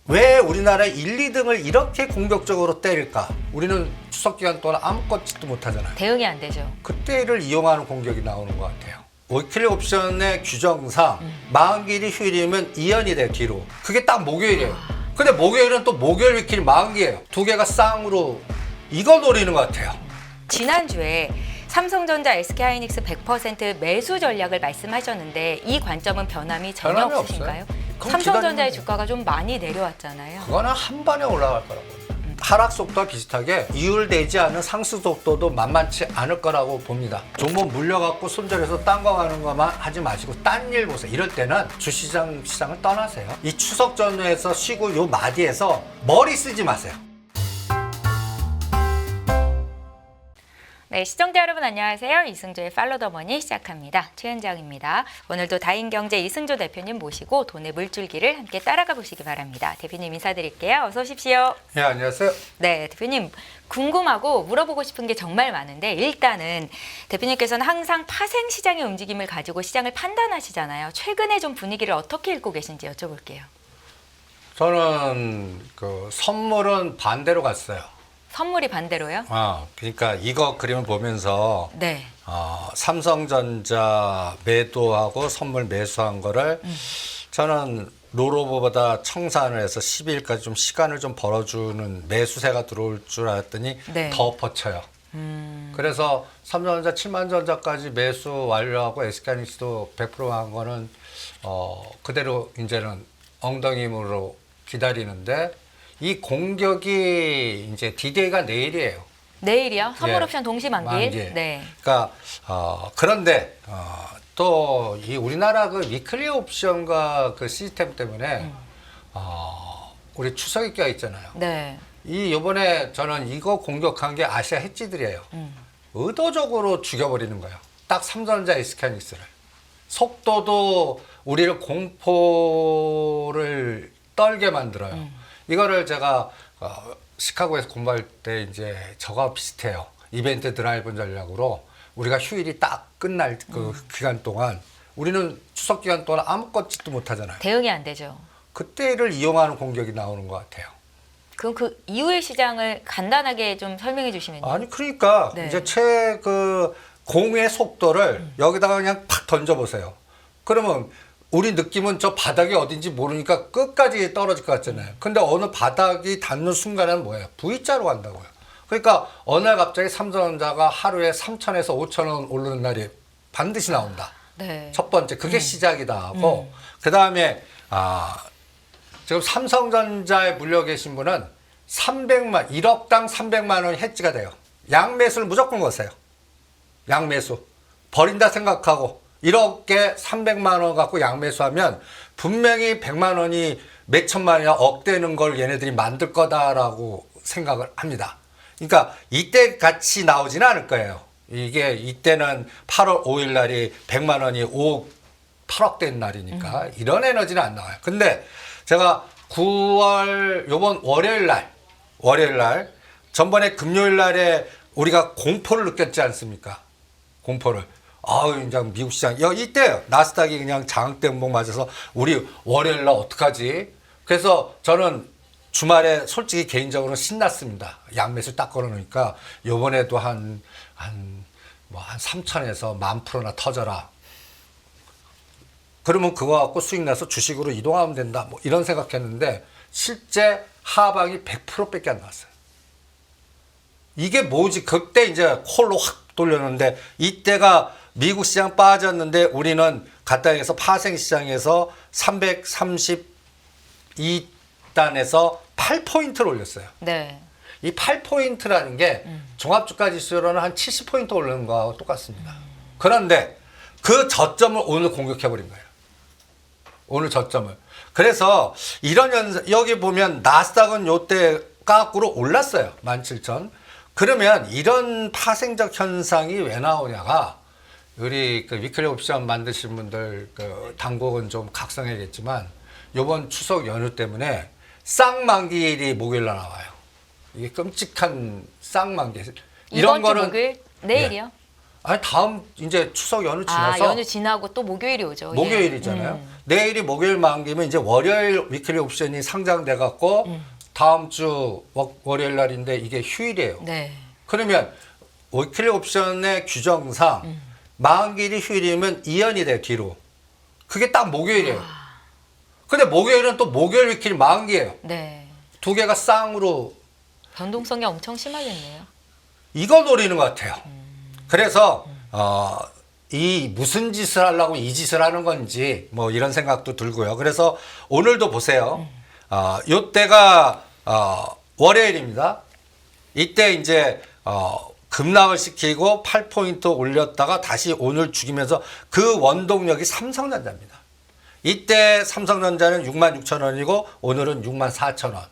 왜 우리나라 1, 2등을 이렇게 공격적으로 때릴까? 우리는 추석 기간 동안 아무것도 못하잖아요. 대응이 안 되죠. 그때를 이용하는 공격이 나오는 것 같아요. 위클리 옵션의 규정상 만기일이 휴일이면 2연이 돼요, 뒤로. 그게 딱 목요일이에요. 근데 목요일은 또 목요일 위클리 만기예요. 두 개가 쌍으로 이거 노리는 것 같아요. 지난주에 삼성전자, SK하이닉스 100% 매수 전략을 말씀하셨는데 이 관점은 변함이 전혀 변함이 없으신가요? 없어요. 그럼 삼성전자의 기다리면 주가가 좀 많이 내려왔잖아요. 그거는 한 번에 올라갈 거라고. 하락 속도와 비슷하게 이율되지 않은 상승 속도도 만만치 않을 거라고 봅니다. 종목 물려갖고 손절해서 딴 거 가는 것만 하지 마시고 딴 일 보세요. 이럴 때는 주시장을 떠나세요. 이 추석 전후에서 쉬고 요 마디에서 머리 쓰지 마세요. 네, 시청자 여러분 안녕하세요. 이승조의 팔로우 더 머니 시작합니다. 최현정입니다. 오늘도 다인경제 이승조 대표님 모시고 돈의 물줄기를 함께 따라가 보시기 바랍니다. 대표님 인사드릴게요. 어서 오십시오. 네, 안녕하세요. 네, 대표님 궁금하고 물어보고 싶은 게 정말 많은데 일단은 대표님께서는 항상 파생 시장의 움직임을 가지고 시장을 판단하시잖아요. 최근에 좀 분위기를 어떻게 읽고 계신지 여쭤볼게요. 저는 그 선물은 반대로 갔어요. 선물이 반대로요? 그러니까 이거 그림을 보면서 네. 삼성전자 매도하고 선물 매수한 거를 저는 롤오버보다 청산을 해서 12일까지 좀 시간을 좀 벌어주는 매수세가 들어올 줄 알았더니 네. 더 버텨요. 그래서 삼성전자 7만전자까지 매수 완료하고 SK하이닉스도 100%한 거는 그대로 이제는 엉덩이 힘으로 기다리는데 이 공격이 이제 D-Day가 내일이에요. 내일이요? 선물 예. 옵션 동시 만기일? 만기. 네. 그러니까 그런데 또 이 우리나라 그 위클리 옵션과 그 시스템 때문에 우리 추석이 껴 있잖아요. 네. 이 요번에 저는 이거 공격한 게 아시아 해지들이에요. 의도적으로 죽여버리는 거예요. 딱 삼성전자 SK하이닉스를. 속도도 우리를 공포를 떨게 만들어요. 이거를 제가 시카고에서 공부할 때 이제 저가 비슷해요. 이벤트 드라이브 전략으로 우리가 휴일이 딱 끝날 그 기간 동안 우리는 추석 기간 동안 아무것도 못 하잖아요. 대응이 안 되죠. 그때를 이용하는 공격이 나오는 것 같아요. 그럼 그 이후의 시장을 간단하게 좀 설명해 주시면요. 아니 그러니까 네. 이제 공의 속도를 여기다가 그냥 팍 던져보세요. 그러면 우리 느낌은 저 바닥이 어딘지 모르니까 끝까지 떨어질 것 같잖아요. 근데 어느 바닥이 닿는 순간에는 뭐예요? V자로 간다고요. 그러니까 어느 날 갑자기 삼성전자가 하루에 3,000에서 5,000원 오르는 날이 반드시 나온다. 네. 첫 번째 그게 시작이다 하고 그다음에 지금 삼성전자에 물려 계신 분은 1억당 300만 원이 해지가 돼요. 양매수를 무조건 거세요. 양매수. 버린다 생각하고 1억에 300만 원 갖고 양매수하면 분명히 100만 원이 몇천만 원이나 억되는 걸 얘네들이 만들 거다라고 생각을 합니다. 그러니까 이때 같이 나오지는 않을 거예요. 이게 이때는 8월 5일 날이 100만 원이 8억 된 날이니까 이런 에너지는 안 나와요. 근데 제가 9월 요번 월요일 날 전번에 금요일 날에 우리가 공포를 느꼈지 않습니까? 공포를. 이제 미국 시장 이때요. 나스닥이 그냥 장악대 음봉 맞아서 우리 월요일 날 어떡하지? 그래서 저는 주말에 솔직히 개인적으로 신났습니다. 양매수 딱 걸어놓으니까 요번에도 한 3,000에서 10,000%나 터져라. 그러면 그거 갖고 수익 나서 주식으로 이동하면 된다. 뭐 이런 생각했는데 실제 하방이 100%밖에 안 나왔어요. 이게 뭐지? 그때 이제 콜로 확 돌렸는데 이때가 미국 시장 빠졌는데 우리는 가타에서 파생 시장에서 332단에서 8포인트를 올렸어요. 네. 이 8포인트라는 게 종합주가 지수로는 한 70포인트 오르는 거하고 똑같습니다. 그런데 그 저점을 오늘 공격해버린 거예요. 오늘 저점을. 그래서 이런 여기 보면 나스닥은 요때 까꾸로 올랐어요. 17,000. 그러면 이런 파생적 현상이 왜 나오냐가 우리 그 위클리 옵션 만드신 분들 그 당국은 좀 각성해야겠지만 요번 추석 연휴 때문에 쌍만기일이 목요일 날 나와요. 이게 끔찍한 쌍만기. 이번 주 목요일? 내일이요? 아니 다음 이제 추석 연휴 지나서 연휴 지나고 또 목요일이 오죠. 목요일이잖아요. 내일이 목요일 만기면 이제 월요일 위클리 옵션이 상장돼 갖고 다음 주 월요일 날인데 이게 휴일이에요. 네. 그러면 위클리 옵션의 규정상 만기일이 휴일이면 2연이 돼요, 뒤로. 그게 딱 목요일이에요. 근데 목요일은 또 목요일 위클리 만기예요. 네. 두 개가 쌍으로 변동성이 엄청 심하겠네요. 이걸 노리는 것 같아요. 그래서 이 무슨 짓을 하려고 이 짓을 하는 건지 뭐 이런 생각도 들고요. 그래서 오늘도 보세요. 요때가 월요일입니다. 이때 이제 급락을 시키고 8포인트 올렸다가 다시 오늘 죽이면서 그 원동력이 삼성전자입니다. 이때 삼성전자는 66,000원이고 오늘은 64,000원.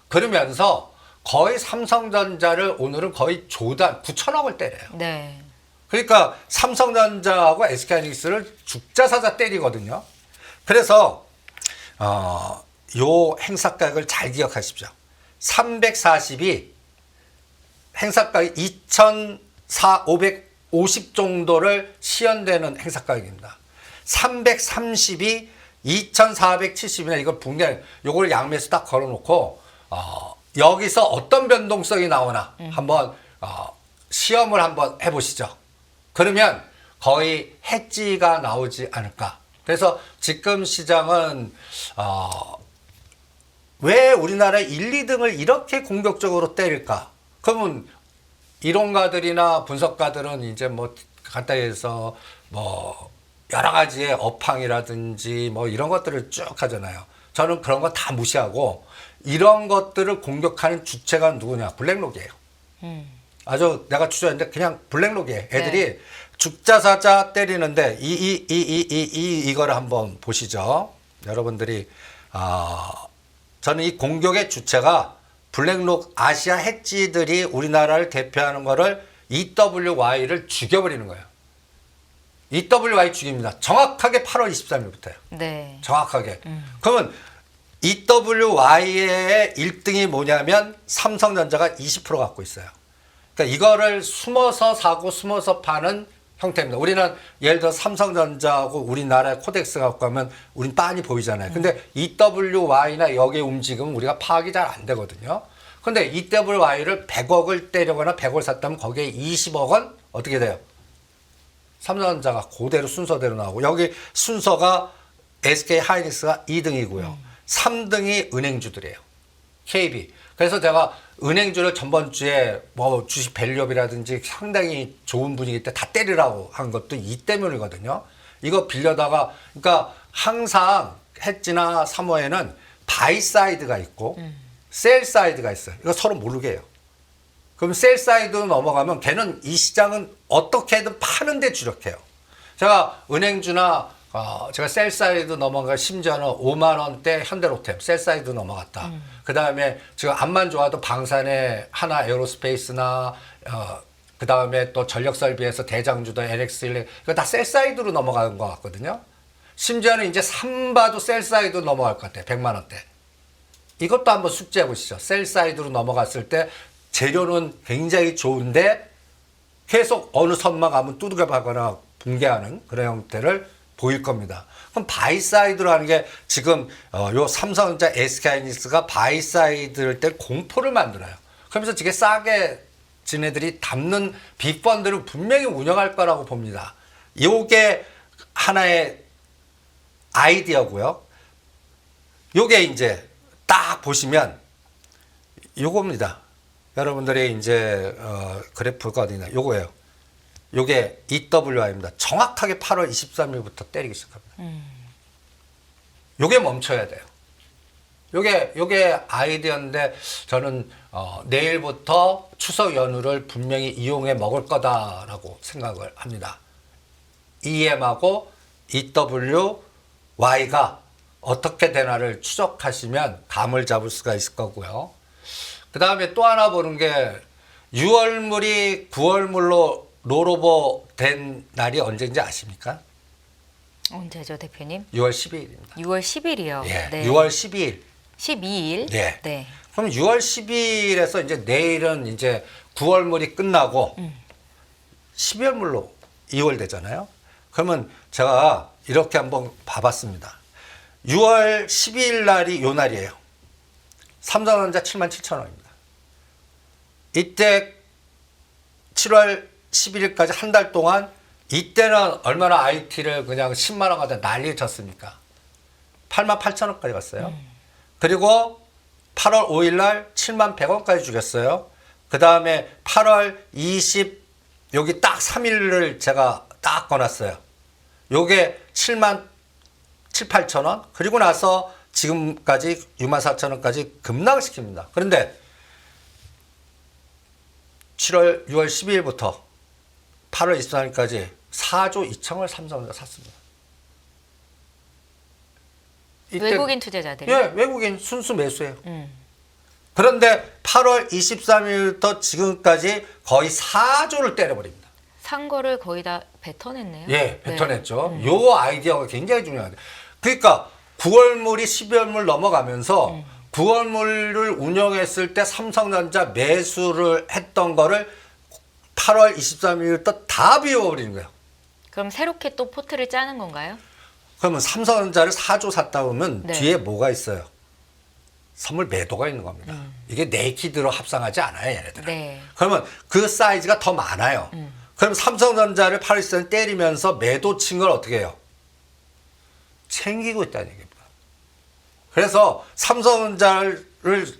그러면서 거의 삼성전자를 오늘은 거의 조단 9,000억을 때려요. 네. 그러니까 삼성전자하고 SK하이닉스를 죽자사자 때리거든요. 그래서 요 행사가격을 잘 기억하십시오. 340이 행사가격 2,550 정도를 시연되는 행사가격입니다. 330이 2,470이나 이걸 분명 요걸 양매수 딱 걸어놓고 여기서 어떤 변동성이 나오나 한번 시험을 한번 해보시죠. 그러면 거의 해지가 나오지 않을까. 그래서 지금 시장은 왜 우리나라 1, 2등을 이렇게 공격적으로 때릴까? 그러면 이론가들이나 분석가들은 이제 뭐 간단히 해서 뭐 여러 가지의 업황이라든지 뭐 이런 것들을 쭉 하잖아요. 저는 그런 거 다 무시하고 이런 것들을 공격하는 주체가 누구냐? 블랙록이에요. 아주 내가 추천했는데 그냥 블랙록이에요. 애들이 네. 죽자사자 때리는데 이거를 한번 보시죠. 여러분들이 저는 이 공격의 주체가 블랙록 아시아 해지들이 우리나라를 대표하는 거를 EWY를 죽여버리는 거예요. EWY 죽입니다. 정확하게 8월 23일부터요. 네. 정확하게. 그러면 EWY의 1등이 뭐냐면 삼성전자가 20% 갖고 있어요. 그러니까 이거를 숨어서 사고 숨어서 파는 형태입니다. 우리는 예를 들어 삼성전자하고 우리나라의 코덱스 갖고 가면 우린 빤히 보이잖아요. 근데 EWY나 여기에 움직이면 우리가 파악이 잘 안 되거든요. 근데 EWY를 100억을 때리거나 100억을 샀다면 거기에 20억은 어떻게 돼요? 삼성전자가 그대로 순서대로 나오고 여기 순서가 SK하이닉스가 2등이고요. 3등이 은행주들이에요. KB. 그래서 제가 은행주를 전번 주에 뭐 주식 밸류업이라든지 상당히 좋은 분위기 때 다 때리라고 한 것도 이 때문이거든요. 이거 빌려다가 그러니까 항상 해지나 사모에는 바이 사이드가 있고 셀 사이드가 있어요. 이거 서로 모르게 해요. 그럼 셀 사이드로 넘어가면 걔는 이 시장은 어떻게든 파는데 주력해요. 제가 은행주나 제가 셀 사이드 넘어가 심지어는 5만 원대 현대로템 셀 사이드 넘어갔다. 그 다음에 지금 암만 좋아도 방산의 하나 에어로스페이스나 그 다음에 또 전력 설비에서 대장주도 LX1 이거 다 셀 사이드로 넘어가는 것 같거든요. 심지어는 이제 삼바도 셀 사이드 넘어갈 것 같아요. 100만 원대. 이것도 한번 숙지해 보시죠. 셀 사이드로 넘어갔을 때 재료는 굉장히 좋은데 계속 어느 선만 가면 두들겨 박거나 붕괴하는 그런 형태를 보일 겁니다. 그럼 바이사이드로 하는 게 지금 요 삼성전자 SK하이닉스가 바이사이드일 때 공포를 만들어요. 그러면서 되게 싸게 지네들이 담는 빅펀드를 분명히 운영할 거라고 봅니다. 요게 하나의 아이디어고요. 요게 이제 딱 보시면 요겁니다. 여러분들이 이제 그래프가 어디냐? 요거예요. 요게 EWI입니다. 정확하게 8월 23일부터 때리기 시작합니다. 요게 멈춰야 돼요. 요게 아이디어인데 저는 내일부터 추석 연휴를 분명히 이용해 먹을 거다라고 생각을 합니다. EM하고 EWY가 어떻게 되나를 추적하시면 감을 잡을 수가 있을 거고요. 그 다음에 또 하나 보는 게 6월물이 9월물로 롤오버 된 날이 언제인지 아십니까? 언제죠, 대표님? 6월 12일입니다. 6월 10일이요. 예, 네. 6월 12일. 12일. 네. 네. 그럼 6월 10일에서 이제 내일은 이제 9월물이 끝나고 12월물로 2월 되잖아요. 그러면 제가 이렇게 한번 봐봤습니다. 6월 12일 날이 요 날이에요. 삼성전자 77,000원입니다. 이때 7월 11일까지 한 달 동안 이때는 얼마나 IT를 그냥 10만 원 가다 난리 쳤습니까? 88,000원까지 갔어요. 그리고 8월 5일 날 7만 100원까지 죽였어요. 그 다음에 8월 20 여기 딱 3일을 제가 딱 꺼놨어요. 요게 7만 7, 8천원. 그리고 나서 지금까지 6만 4천원까지 급락시킵니다. 그런데 6월 12일부터 8월 24일까지 4조 2천을 삼성전자 샀습니다. 외국인 투자자들이. 예, 외국인 순수 매수예요. 그런데 8월 23일부터 지금까지 거의 4조를 때려버립니다. 산 거를 거의 다 뱉어냈네요. 예, 뱉어냈죠. 요 아이디어가 굉장히 중요한데. 그러니까 9월물이 12월물 넘어가면서 9월물을 운영했을 때 삼성전자 매수를 했던 거를 8월 23일부터 다 비워버리는 거예요. 그럼 새롭게 또 포트를 짜는 건가요? 그러면 삼성전자를 4조 샀다 보면 네. 뒤에 뭐가 있어요? 선물 매도가 있는 겁니다. 이게 네이키드로 합상하지 않아요, 얘네들은. 네. 그러면 그 사이즈가 더 많아요. 그럼 삼성전자를 8월 24일 때리면서 매도 친 걸 어떻게 해요? 챙기고 있다는 얘기입니다. 그래서 삼성전자를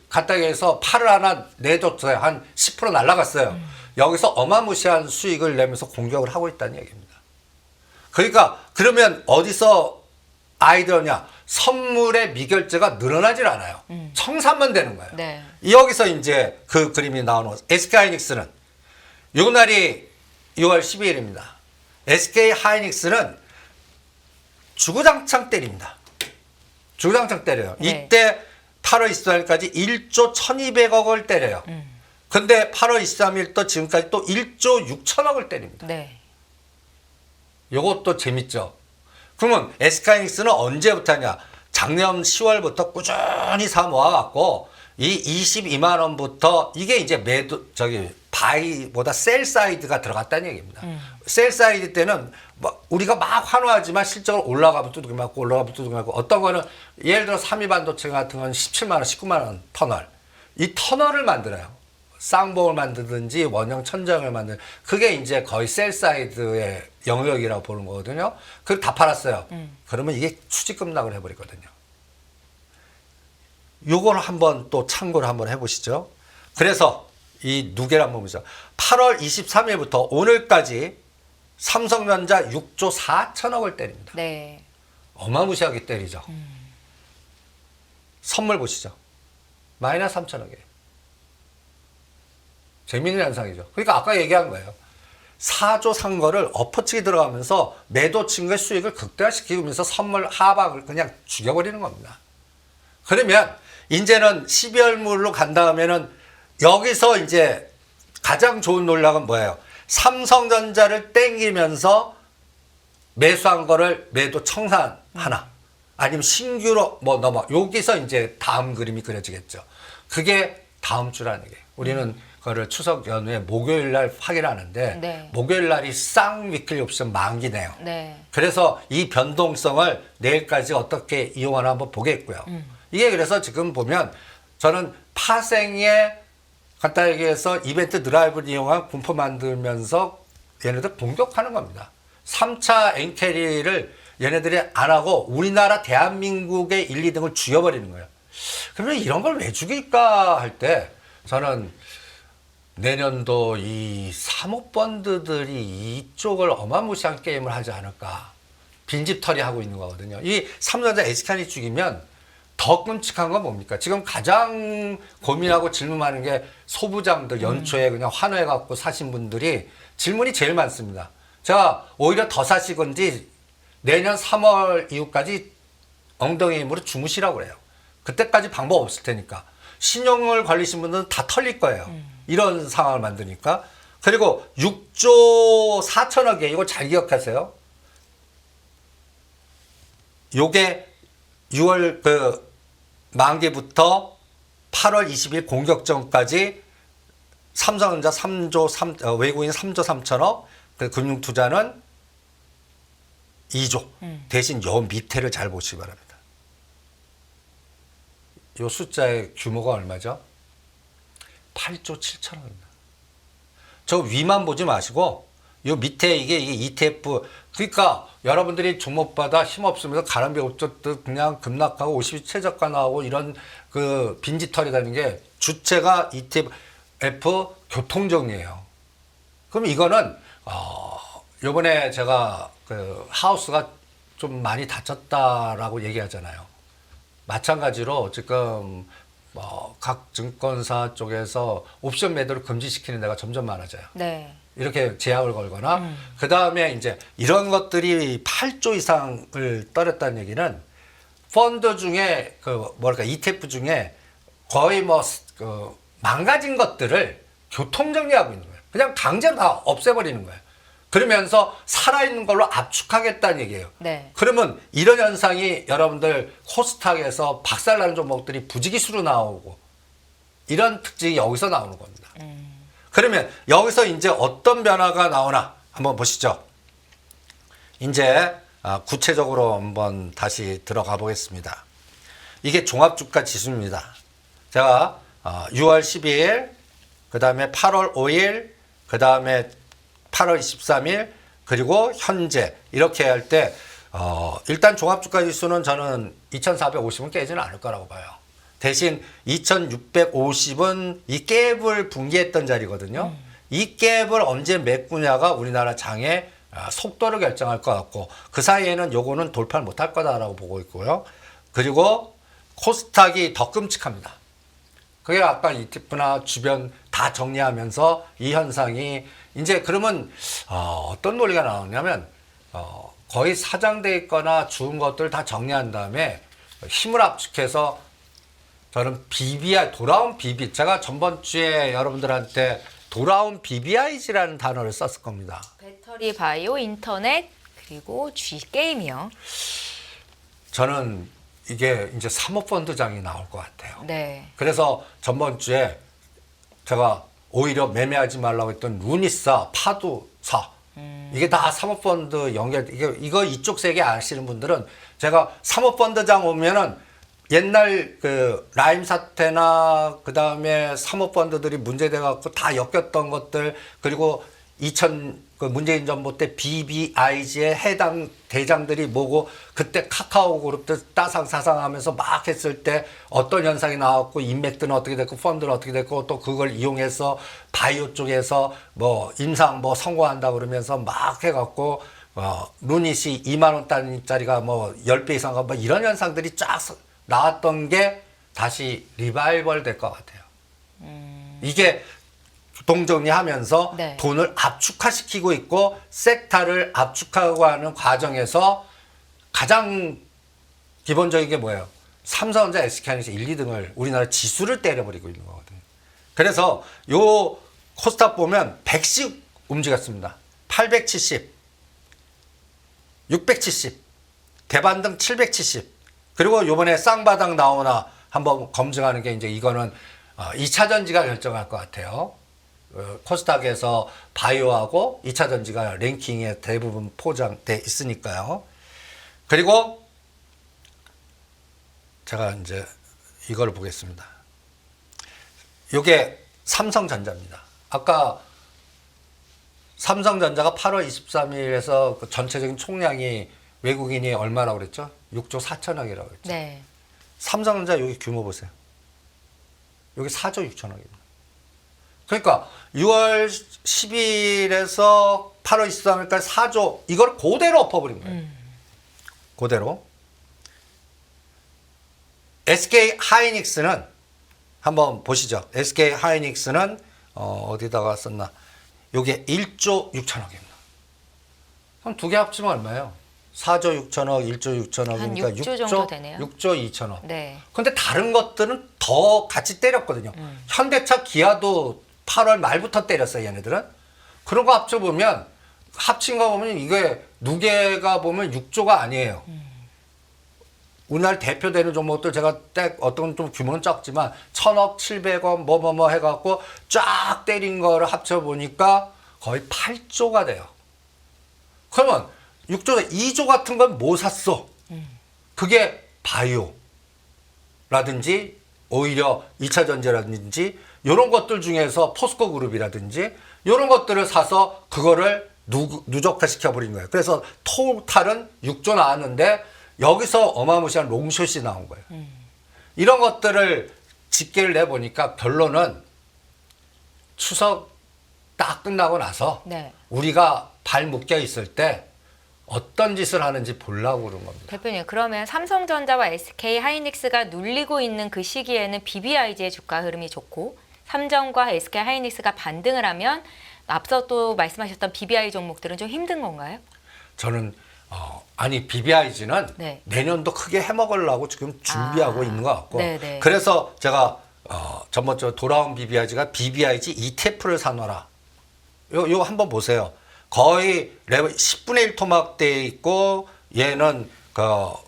갖다 해서 팔을 하나 내줬어요. 한 10% 날라갔어요. 여기서 어마무시한 수익을 내면서 공격을 하고 있다는 얘기입니다. 그러니까 그러면 어디서 아이디어냐? 선물의 미결제가 늘어나질 않아요. 청산만 되는 거예요. 네. 여기서 이제 그 그림이 나오는 거죠. SK하이닉스는 요 날이 6월 12일입니다. SK하이닉스는 주구장창 때립니다. 주구장창 때려요. 네. 이때 8월 24일까지 1조 1200억을 때려요. 근데 8월 23일부터 지금까지 또 1조 6천억을 때립니다. 네. 요것도 재밌죠. 그러면 SK하이닉스는 언제부터 하냐? 작년 10월부터 꾸준히 사 모아갖고 이 22만 원부터 이게 이제 매도 바이보다 셀 사이드가 들어갔다는 얘기입니다. 셀 사이드 때는 뭐 우리가 막 환호하지만 실적으로 올라가면 두둑이 맞고 올라가면 두둑이 맞고 어떤 거는 예를 들어 삼위반도체 같은 건 17만 원, 19만 원 터널. 이 터널을 만들어요. 쌍봉을 만들든지 원형 천정을 만드는 그게 이제 거의 셀 사이드의 영역이라고 보는 거거든요. 그걸 다 팔았어요. 그러면 이게 추지 급락을 해버리거든요. 요걸 한번 또 참고를 한번 해보시죠. 그래서 이 누계를 한번 보죠. 8월 23일부터 오늘까지 삼성전자 6조 4천억을 때립니다. 네. 어마무시하게 때리죠. 선물 보시죠. 마이너스 3천억이에요. 재미있는 현상이죠. 그러니까 아까 얘기한 거예요. 4조 산 거를 엎어치기 들어가면서 매도 친 거의 수익을 극대화시키면서 선물 하방을 그냥 죽여버리는 겁니다. 그러면 이제는 12월물로 간 다음에는 여기서 이제 가장 좋은 논략은 뭐예요? 삼성전자를 땡기면서 매수한 거를 매도 청산하나 아니면 신규로 뭐 넘어 여기서 이제 다음 그림이 그려지겠죠. 그게 다음 주라는 얘기예요. 우리는 그거를 추석 연휴에 목요일 날 확인하는데 네. 목요일 날이 쌍 위클리 옵션 만기네요. 네. 그래서 이 변동성을 내일까지 어떻게 이용하나 한번 보겠고요. 이게 그래서 지금 보면 저는 파생에 간단히 얘기해서 이벤트 드라이브를 이용한 군포 만들면서 얘네들 공격하는 겁니다. 3차 엔캐리를 얘네들이 안 하고 우리나라 대한민국의 1, 2등을 죽여버리는 거예요. 그러면 이런 걸 왜 죽일까 할 때 저는 내년도 이 사모펀드들이 이쪽을 어마무시한 게임을 하지 않을까. 빈집털이 하고 있는 거거든요. 이 삼성전자 SK하이닉 죽이면 더 끔찍한 건 뭡니까? 지금 가장 고민하고 질문하는 게 소부장들 연초에 그냥 환호해갖고 사신 분들이 질문이 제일 많습니다. 제가 오히려 더 사실 건지 내년 3월 이후까지 엉덩이 힘으로 주무시라고 그래요. 그때까지 방법 없을 테니까. 신용을 관리신 분들은 다 털릴 거예요. 이런 상황을 만드니까. 그리고 6조 4천억에 이거 잘 기억하세요. 요게 6월 그 만기부터 8월 20일 공격 전까지 삼성전자 3조 3 외국인 3조 3천억 그 금융투자는 2조. 대신 요 밑에를 잘 보시기 바랍니다. 요 숫자의 규모가 얼마죠? 8조 7천억입니다. 저 위만 보지 마시고 요 밑에 이게 ETF, 그러니까 여러분들이 종목마다 힘없으면서 가람비 없었듯 그냥 급락하고 50이 최저가 나오고 이런 그 빈지털이 되는 게 주체가 ETF 교통정리예요. 그럼 이거는 요번에 제가 그 하우스가 좀 많이 다쳤다라고 얘기하잖아요. 마찬가지로 지금 각 증권사 쪽에서 옵션 매도를 금지시키는 데가 점점 많아져요. 네. 이렇게 제약을 걸거나 그 다음에 이제 이런 것들이 8조 이상을 떨었다는 얘기는 펀드 중에 그 뭐랄까 ETF 중에 거의 그 망가진 것들을 교통정리하고 있는 거예요. 그냥 강제로 다 없애버리는 거예요. 그러면서 살아있는 걸로 압축하겠다는 얘기예요. 네. 그러면 이런 현상이 여러분들 코스닥에서 박살나는 종목들이 부지기수로 나오고 이런 특징이 여기서 나오는 겁니다. 그러면 여기서 이제 어떤 변화가 나오나 한번 보시죠. 이제 구체적으로 한번 다시 들어가 보겠습니다. 이게 종합주가 지수입니다. 제가 6월 12일, 그 다음에 8월 5일, 그 다음에 8월 23일, 그리고 현재 이렇게 할 때 일단 종합주가 지수는 저는 2450은 깨지는 않을 거라고 봐요. 대신 2650은 이 갭을 붕괴했던 자리거든요. 이 갭을 언제 메꾸냐가 우리나라 장의 속도를 결정할 것 같고 그 사이에는 요거는 돌파를 못할 거다라고 보고 있고요. 그리고 코스닥이 더 끔찍합니다. 그게 아까 ETF나 주변 다 정리하면서 이 현상이 이제 그러면 어떤 논리가 나오냐면 거의 사장돼 있거나 죽은 것들 다 정리한 다음에 힘을 압축해서 저는 BBI, 돌아온 BB, 제가 전번 주에 여러분들한테 돌아온 BBIG라는 단어를 썼을 겁니다. 배터리, 바이오, 인터넷, 그리고 게임이요. 저는 이게 이제 사모펀드장이 나올 것 같아요. 네. 그래서 전번 주에 제가 오히려 매매하지 말라고 했던 루니사, 파도사, 이게 다 사모펀드 연결, 이거 이쪽 세계 아시는 분들은 제가 사모펀드장 오면은 옛날 그 라임 사태나 그 다음에 사모펀드들이 문제돼 갖고 다 엮였던 것들 그리고 그 문재인 정부 때 BBIG에 해당 대장들이 뭐고 그때 카카오 그룹도 따상사상하면서 막 했을 때 어떤 현상이 나왔고 인맥들은 어떻게 됐고 펀드는 어떻게 됐고 또 그걸 이용해서 바이오 쪽에서 뭐 임상 뭐 성공한다 그러면서 막 해갖고 루닛이 2만 원짜리가 뭐 10배 이상 뭐 이런 현상들이 쫙 나왔던 게 다시 리바이벌 될 것 같아요. 이게 동정리하면서 네. 돈을 압축화시키고 있고 섹터를 압축하고 하는 과정에서 가장 기본적인 게 뭐예요? 삼성전자, SK하이닉스 1, 2등을 우리나라 지수를 때려버리고 있는 거거든요. 그래서 요 코스닥 보면 100씩 움직였습니다. 870, 670, 대반등 770. 그리고 요번에 쌍바닥 나오나 한번 검증하는 게 이제 이거는 2차 전지가 결정할 것 같아요. 코스닥에서 바이오하고 2차 전지가 랭킹에 대부분 포장돼 있으니까요. 그리고 제가 이제 이걸 보겠습니다. 이게 삼성전자입니다. 아까 삼성전자가 8월 23일에서 그 전체적인 총량이 외국인이 얼마라고 그랬죠? 6조 4천억이라고 그랬죠. 네. 삼성전자 여기 규모 보세요. 여기 4조 6천억입니다. 그러니까 6월 10일에서 8월 23일까지 4조 이걸 그대로 엎어버린 거예요. 그대로. SK 하이닉스는 한번 보시죠. SK 하이닉스는 어디다가 썼나? 요게 1조 6천억입니다. 그럼 두 개 합치면 얼마예요? 4조 6천억, 1조 6천억. 한 그러니까 6조 정도 되네요. 6조 2천억. 네. 근데 다른 것들은 더 같이 때렸거든요. 현대차, 기아도 8월 말부터 때렸어요, 얘네들은. 그런 거 합쳐보면, 합친 거 보면 이게 누계가 보면 6조가 아니에요. 우리나라 대표되는 종목들 제가 어떤 좀 규모는 적지만 1,000억, 700억, 뭐 해갖고 쫙 때린 거를 합쳐보니까 거의 8조가 돼요. 그러면 6조, 2조 같은 건 뭐 샀어? 그게 바이오라든지 오히려 2차 전지라든지 이런 것들 중에서 포스코 그룹이라든지 이런 것들을 사서 그거를 누적화 시켜버린 거예요. 그래서 토탈은 6조 나왔는데 여기서 어마무시한 롱숏이 나온 거예요. 이런 것들을 집계를 내보니까 결론은 추석 딱 끝나고 나서 네. 우리가 발 묶여 있을 때 어떤 짓을 하는지 보려고 그런 겁니다. 대표님, 그러면 삼성전자와 SK 하이닉스가 눌리고 있는 그 시기에는 BBIG의 주가 흐름이 좋고 삼성과 SK 하이닉스가 반등을 하면 앞서 또 말씀하셨던 BBI 종목들은 좀 힘든 건가요? 저는 아니 BBIG는 네. 내년도 크게 해먹으려고 지금 준비하고 있는 것 같고 네네. 그래서 제가 전번주에 돌아온 BBIG가 BBIG ETF를 사놓아라. 요 한번 보세요. 거의 10분의 1 토막돼 있고 얘는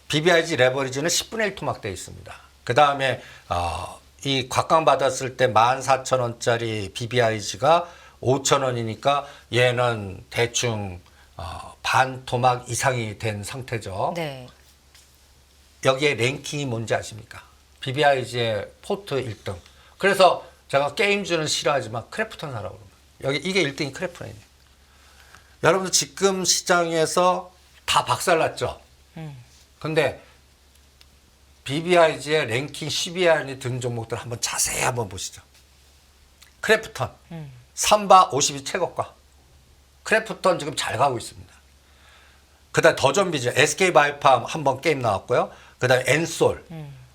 BBIG 레버리지는 10분의 1 토막돼 있습니다. 그 다음에 이 곽강 받았을 때 14,000원짜리 BBIG가 5,000원이니까 얘는 대충 반 토막 이상이 된 상태죠. 네. 여기에 랭킹이 뭔지 아십니까? BBIG의 포트 1등. 그래서 제가 게임주는 싫어하지만 크래프톤 사라고 그럽니다. 여기 이게 1등이 크래프톤이에요. 여러분들 지금 시장에서 다 박살났죠? 근데 BBIG의 랭킹 10위 안에 든 종목들 한번 자세히 한번 보시죠. 크래프톤. 삼바 50위 최고가. 크래프톤 지금 잘 가고 있습니다. 그 다음에 더존비즈, SK바이오팜 한번 게임 나왔고요. 그 다음에 엔솔.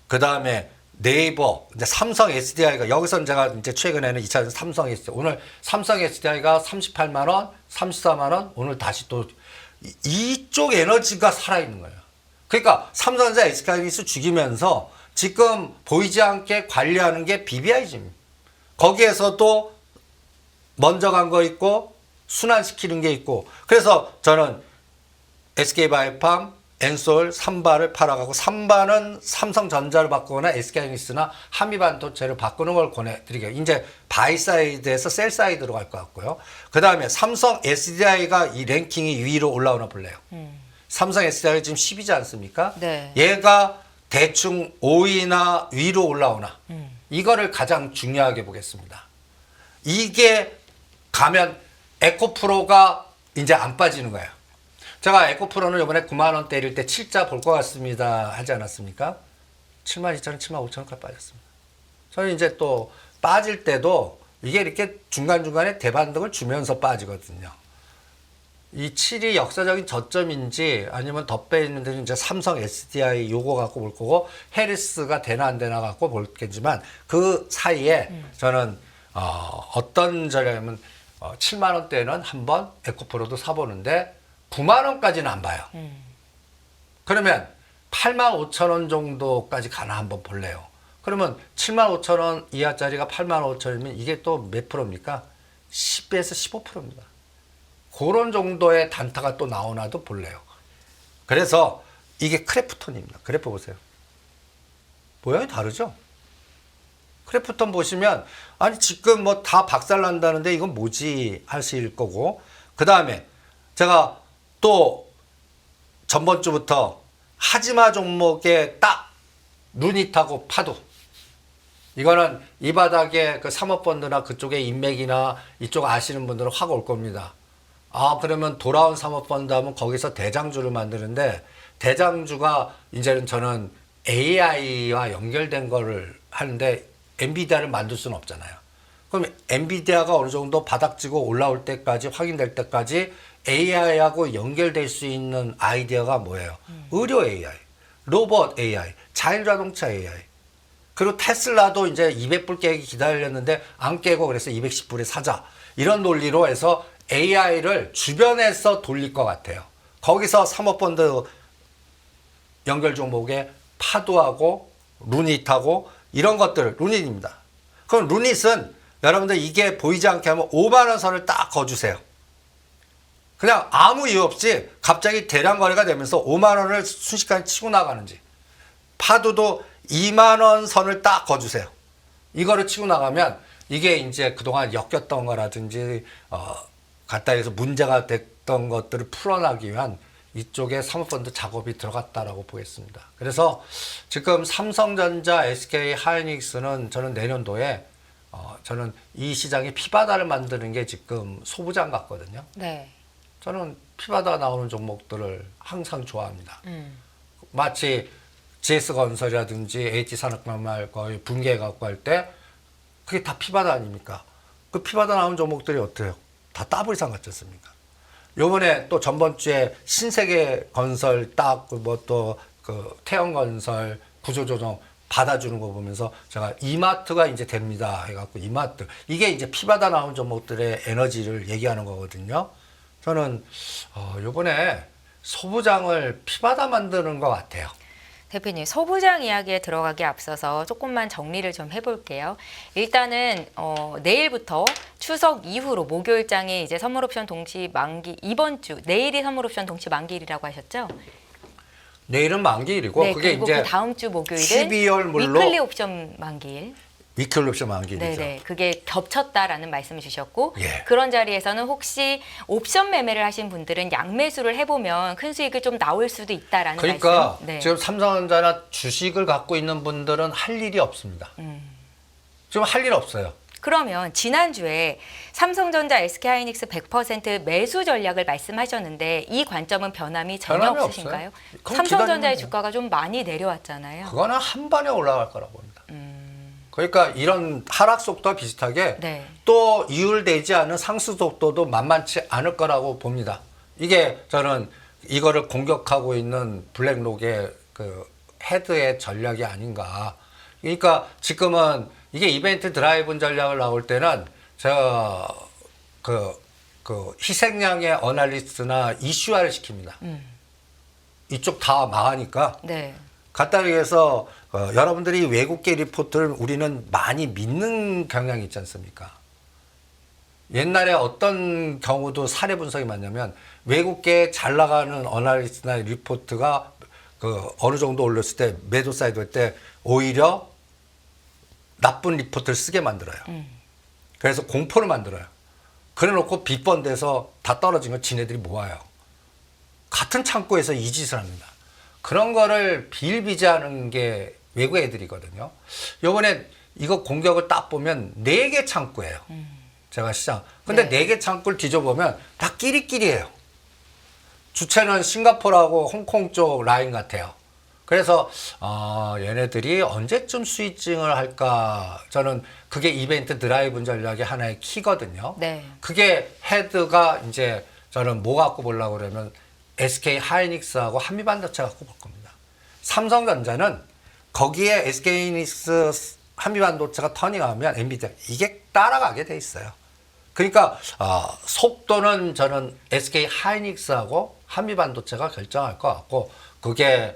그 다음에 네이버, 이제 삼성 SDI가 여기서 제가 이제 최근에는 2차전 삼성 SDI. 오늘 삼성 SDI가 38만원, 34만원, 오늘 다시 또 이쪽 에너지가 살아있는 거예요. 그러니까 삼성전자 SK하이닉스 죽이면서 지금 보이지 않게 관리하는 게 BBIG입니다. 거기에서도 먼저 간 거 있고 순환시키는 게 있고 그래서 저는 SK바이오팜, 엔솔, 삼바를 팔아가고 삼바는 삼성전자를 바꾸거나 SK하이닉스나 한미반도체를 바꾸는 걸 권해드리게요. 이제 바이사이드에서 셀사이드로 갈 것 같고요. 그 다음에 삼성 SDI가 이 랭킹이 위로 올라오나 볼래요. 삼성 SDI가 지금 10위지 않습니까? 네. 얘가 대충 5위나 위로 올라오나 이거를 가장 중요하게 보겠습니다. 이게 가면 에코프로가 이제 안 빠지는 거예요. 제가 에코프로는 이번에 9만 원 때릴 때 7자 볼 것 같습니다 하지 않았습니까? 7만 2천 원, 7만 5천 원까지 빠졌습니다. 저는 이제 또 빠질 때도 이게 이렇게 중간중간에 대반등을 주면서 빠지거든요. 이 7이 역사적인 저점인지 아니면 덧배 있는데 이제 삼성 SDI 요거 갖고 볼 거고 해리스가 되나 안 되나 갖고 볼겠지만 그 사이에 저는 어떤 전략이면 7만 원대는 한번 에코프로도 사보는데 9만 원까지는 안 봐요. 그러면 8만 5천 원 정도까지 가나 한번 볼래요. 그러면 7만 5천 원 이하짜리가 8만 5천 원이면 이게 또 몇 프로입니까? 10에서 15%입니다. 그런 정도의 단타가 또 나오나도 볼래요. 그래서 이게 크래프톤입니다. 그래프 보세요. 모양이 다르죠? 크래프톤 보시면 아니 지금 뭐 다 박살난다는데 이건 뭐지 하실 거고 그 다음에 제가 또 전번 주부터 하지마 종목에 딱 눈이 타고 파도 이거는 이 바닥에 그 사모펀드나 그쪽에 인맥이나 이쪽 아시는 분들은 확 올 겁니다. 그러면 돌아온 사모펀드 하면 거기서 대장주를 만드는데 대장주가 이제는 저는 AI와 연결된 거를 하는데 엔비디아를 만들 수는 없잖아요. 그럼 엔비디아가 어느 정도 바닥지고 올라올 때까지 확인될 때까지 AI하고 연결될 수 있는 아이디어가 뭐예요? 의료 AI, 로봇 AI, 자율자동차 AI. 그리고 테슬라도 이제 200불 깨기 기다렸는데 안 깨고 그래서 210불에 사자. 이런 논리로 해서 AI를 주변에서 돌릴 것 같아요. 거기서 사모펀드 연결 종목에 파도하고 루닛하고 이런 것들, 루닛입니다. 그럼 루닛은 여러분들 이게 보이지 않게 하면 5만 원 선을 딱 거주세요. 그냥 아무 이유 없이 갑자기 대량 거래가 되면서 5만 원을 순식간에 치고 나가는지 파도도 2만 원 선을 딱 거주세요. 이거를 치고 나가면 이게 이제 그동안 엮였던 거라든지 갖다 해서 문제가 됐던 것들을 풀어나기 위한 이쪽에 사모펀드 작업이 들어갔다라고 보겠습니다. 그래서 지금 삼성전자, SK 하이닉스는 저는 내년도에 저는 이 시장이 피바다를 만드는 게 지금 소부장 같거든요. 네. 저는 피바다 나오는 종목들을 항상 좋아합니다. 마치 GS건설이라든지 H산업그룹 거의 분개해갖고 할 때 그게 다 피바다 아닙니까? 그 피바다 나오는 종목들이 어때요? 다 더블 이상 같지 않습니까? 요번에 또 전번 주에 신세계건설 뭐 또 그 태영건설 구조조정 받아주는 거 보면서 제가 이마트가 이제 됩니다 해갖고 이마트 이게 이제 피바다 나온 종목들의 에너지를 얘기하는 거거든요. 저는 요번에 소부장을 피바다 만드는 것 같아요. 대표님, 소부장 이야기에 들어가기 앞서서 조금만 정리를 좀 해볼게요. 일단은 내일부터 추석 이후로 목요일장에 이제 선물옵션 동시 만기 이번 주 내일이 선물옵션 동시 만기일이라고 하셨죠? 내일은 만기일이고 네, 그게 그리고 이제 그 다음 주 목요일은 12월 물로 위클리 옵션 만기일. 위클리 옵션 만기일이죠. 네네, 그게 겹쳤다라는 말씀을 주셨고 예. 그런 자리에서는 혹시 옵션 매매를 하신 분들은 양매수를 해보면 큰 수익이 좀 나올 수도 있다라는 그러니까 말씀. 네. 지금 삼성전자나 주식을 갖고 있는 분들은 할 일이 없습니다. 지금 할 일 없어요. 그러면 지난주에 삼성전자, SK하이닉스 100% 매수 전략을 말씀하셨는데 이 관점은 변함이 전혀 변함이 없으신가요? 없어요. 그럼 삼성전자의 기다리면 주가가 좀 많이 내려왔잖아요. 그거는 한 번에 올라갈 거라고 봅니다. 그러니까 이런 하락 속도와 비슷하게 네. 또 이율되지 않은 상승 속도도 만만치 않을 거라고 봅니다. 이게 저는 이거를 공격하고 있는 블랙록의 그 헤드의 전략이 아닌가. 그러니까 지금은 이게 이벤트 드라이븐 전략을 나올 때는 그 희생양의 어널리스트나 이슈화를 시킵니다. 이쪽 다 망하니까. 네. 간단히 해서 여러분들이 외국계 리포트를 우리는 많이 믿는 경향이 있지 않습니까? 옛날에 어떤 경우도 사례 분석이 많냐면 외국계 잘 나가는 어널리스트나 리포트가 그 어느 정도 올렸을 때 매도 사이드 할 때 오히려 나쁜 리포트를 쓰게 만들어요. 그래서 공포를 만들어요. 그래 놓고 빚번돼서 다 떨어진 거 지네들이 모아요. 같은 창고에서 이 짓을 합니다. 그런 거를 비일비재하는 게 외국 애들이거든요. 요번에 이거 공격을 딱 보면 4개 창구예요. 제가 시장. 근데 네. 4개 창구를 뒤져보면 다 끼리끼리예요. 주체는 싱가포르하고 홍콩 쪽 라인 같아요. 그래서 얘네들이 언제쯤 스위칭을 할까? 저는 그게 이벤트 드라이브 전략의 하나의 키거든요. 네. 그게 헤드가 이제 저는 뭐 갖고 보려고 그러면 SK 하이닉스하고 한미반도체 갖고 볼 겁니다. 삼성전자는 거기에 SK 하이닉스 한미반도체가 터닝하면 엔비디아 이게 따라가게 돼 있어요. 그러니까 속도는 저는 SK 하이닉스하고 한미반도체가 결정할 것 같고 그게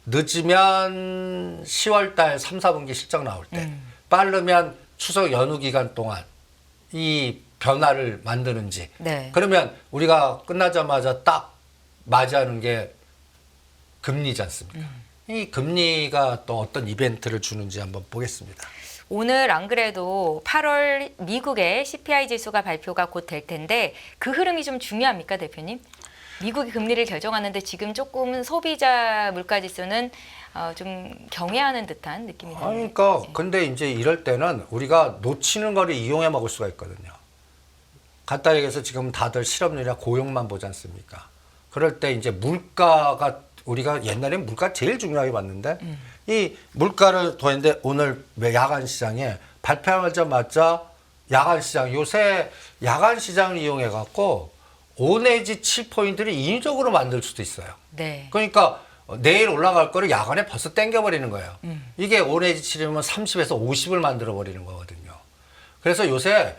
늦으면 10월 달 3, 4분기 실적 나올 때 빠르면 추석 연휴 기간 동안 이 변화를 만드는지 네. 그러면 우리가 끝나자마자 딱 맞이하는 게 금리지 않습니까? 이 금리가 또 어떤 이벤트를 주는지 한번 보겠습니다. 오늘 안 그래도 8월 미국의 CPI 지수가 발표가 곧 될 텐데 그 흐름이 좀 중요합니까, 대표님? 미국이 금리를 결정하는데 지금 조금 소비자 물가 지수는 좀 경외하는 듯한 느낌이 듭니다. 그러니까 근데 이제 이럴 때는 우리가 놓치는 거를 이용해 먹을 수가 있거든요. 간단히 얘기해서 지금 다들 실업률이나 고용만 보지 않습니까? 그럴 때 이제 물가가 우리가 옛날에 물가 제일 중요하게 봤는데 이 물가를 더했는데 오늘 야간 시장에 발표하자마자 야간 시장 요새 야간 시장을 이용해 갖고 5 내지 7포인트를 인위적으로 만들 수도 있어요. 네. 그러니까 내일 올라갈 거를 야간에 벌써 땡겨버리는 거예요. 이게 5 내지 7이면 30에서 50을 만들어버리는 거거든요. 그래서 요새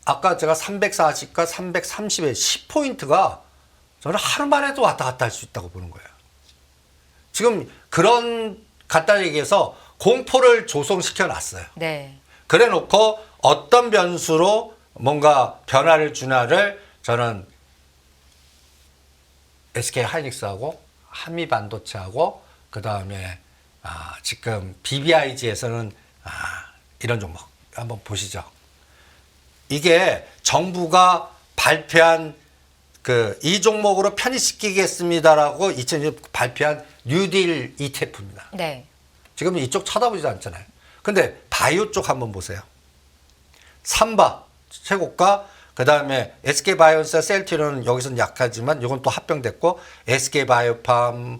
아까 제가 340과 330의 10포인트가 저는 하루 만에도 왔다 갔다 할 수 있다고 보는 거예요. 지금 그런 간단히 얘기해서 공포를 조성시켜 놨어요. 네. 그래 놓고 어떤 변수로 뭔가 변화를 주나를 저는 SK 하이닉스하고 한미반도체하고 그 다음에 지금 BBIG에서는 이런 종목 한번 보시죠. 이게 정부가 발표한 그 이 종목으로 편입시키겠습니다라고 2020 발표한 뉴딜 ETF입니다. 네. 지금 이쪽 쳐다보지도 않잖아요. 근데 바이오 쪽 한번 보세요. 삼바 최고가, 그 다음에 SK바이오스, 셀트리온은 여기서는 약하지만 이건 또 합병됐고, SK바이오팜,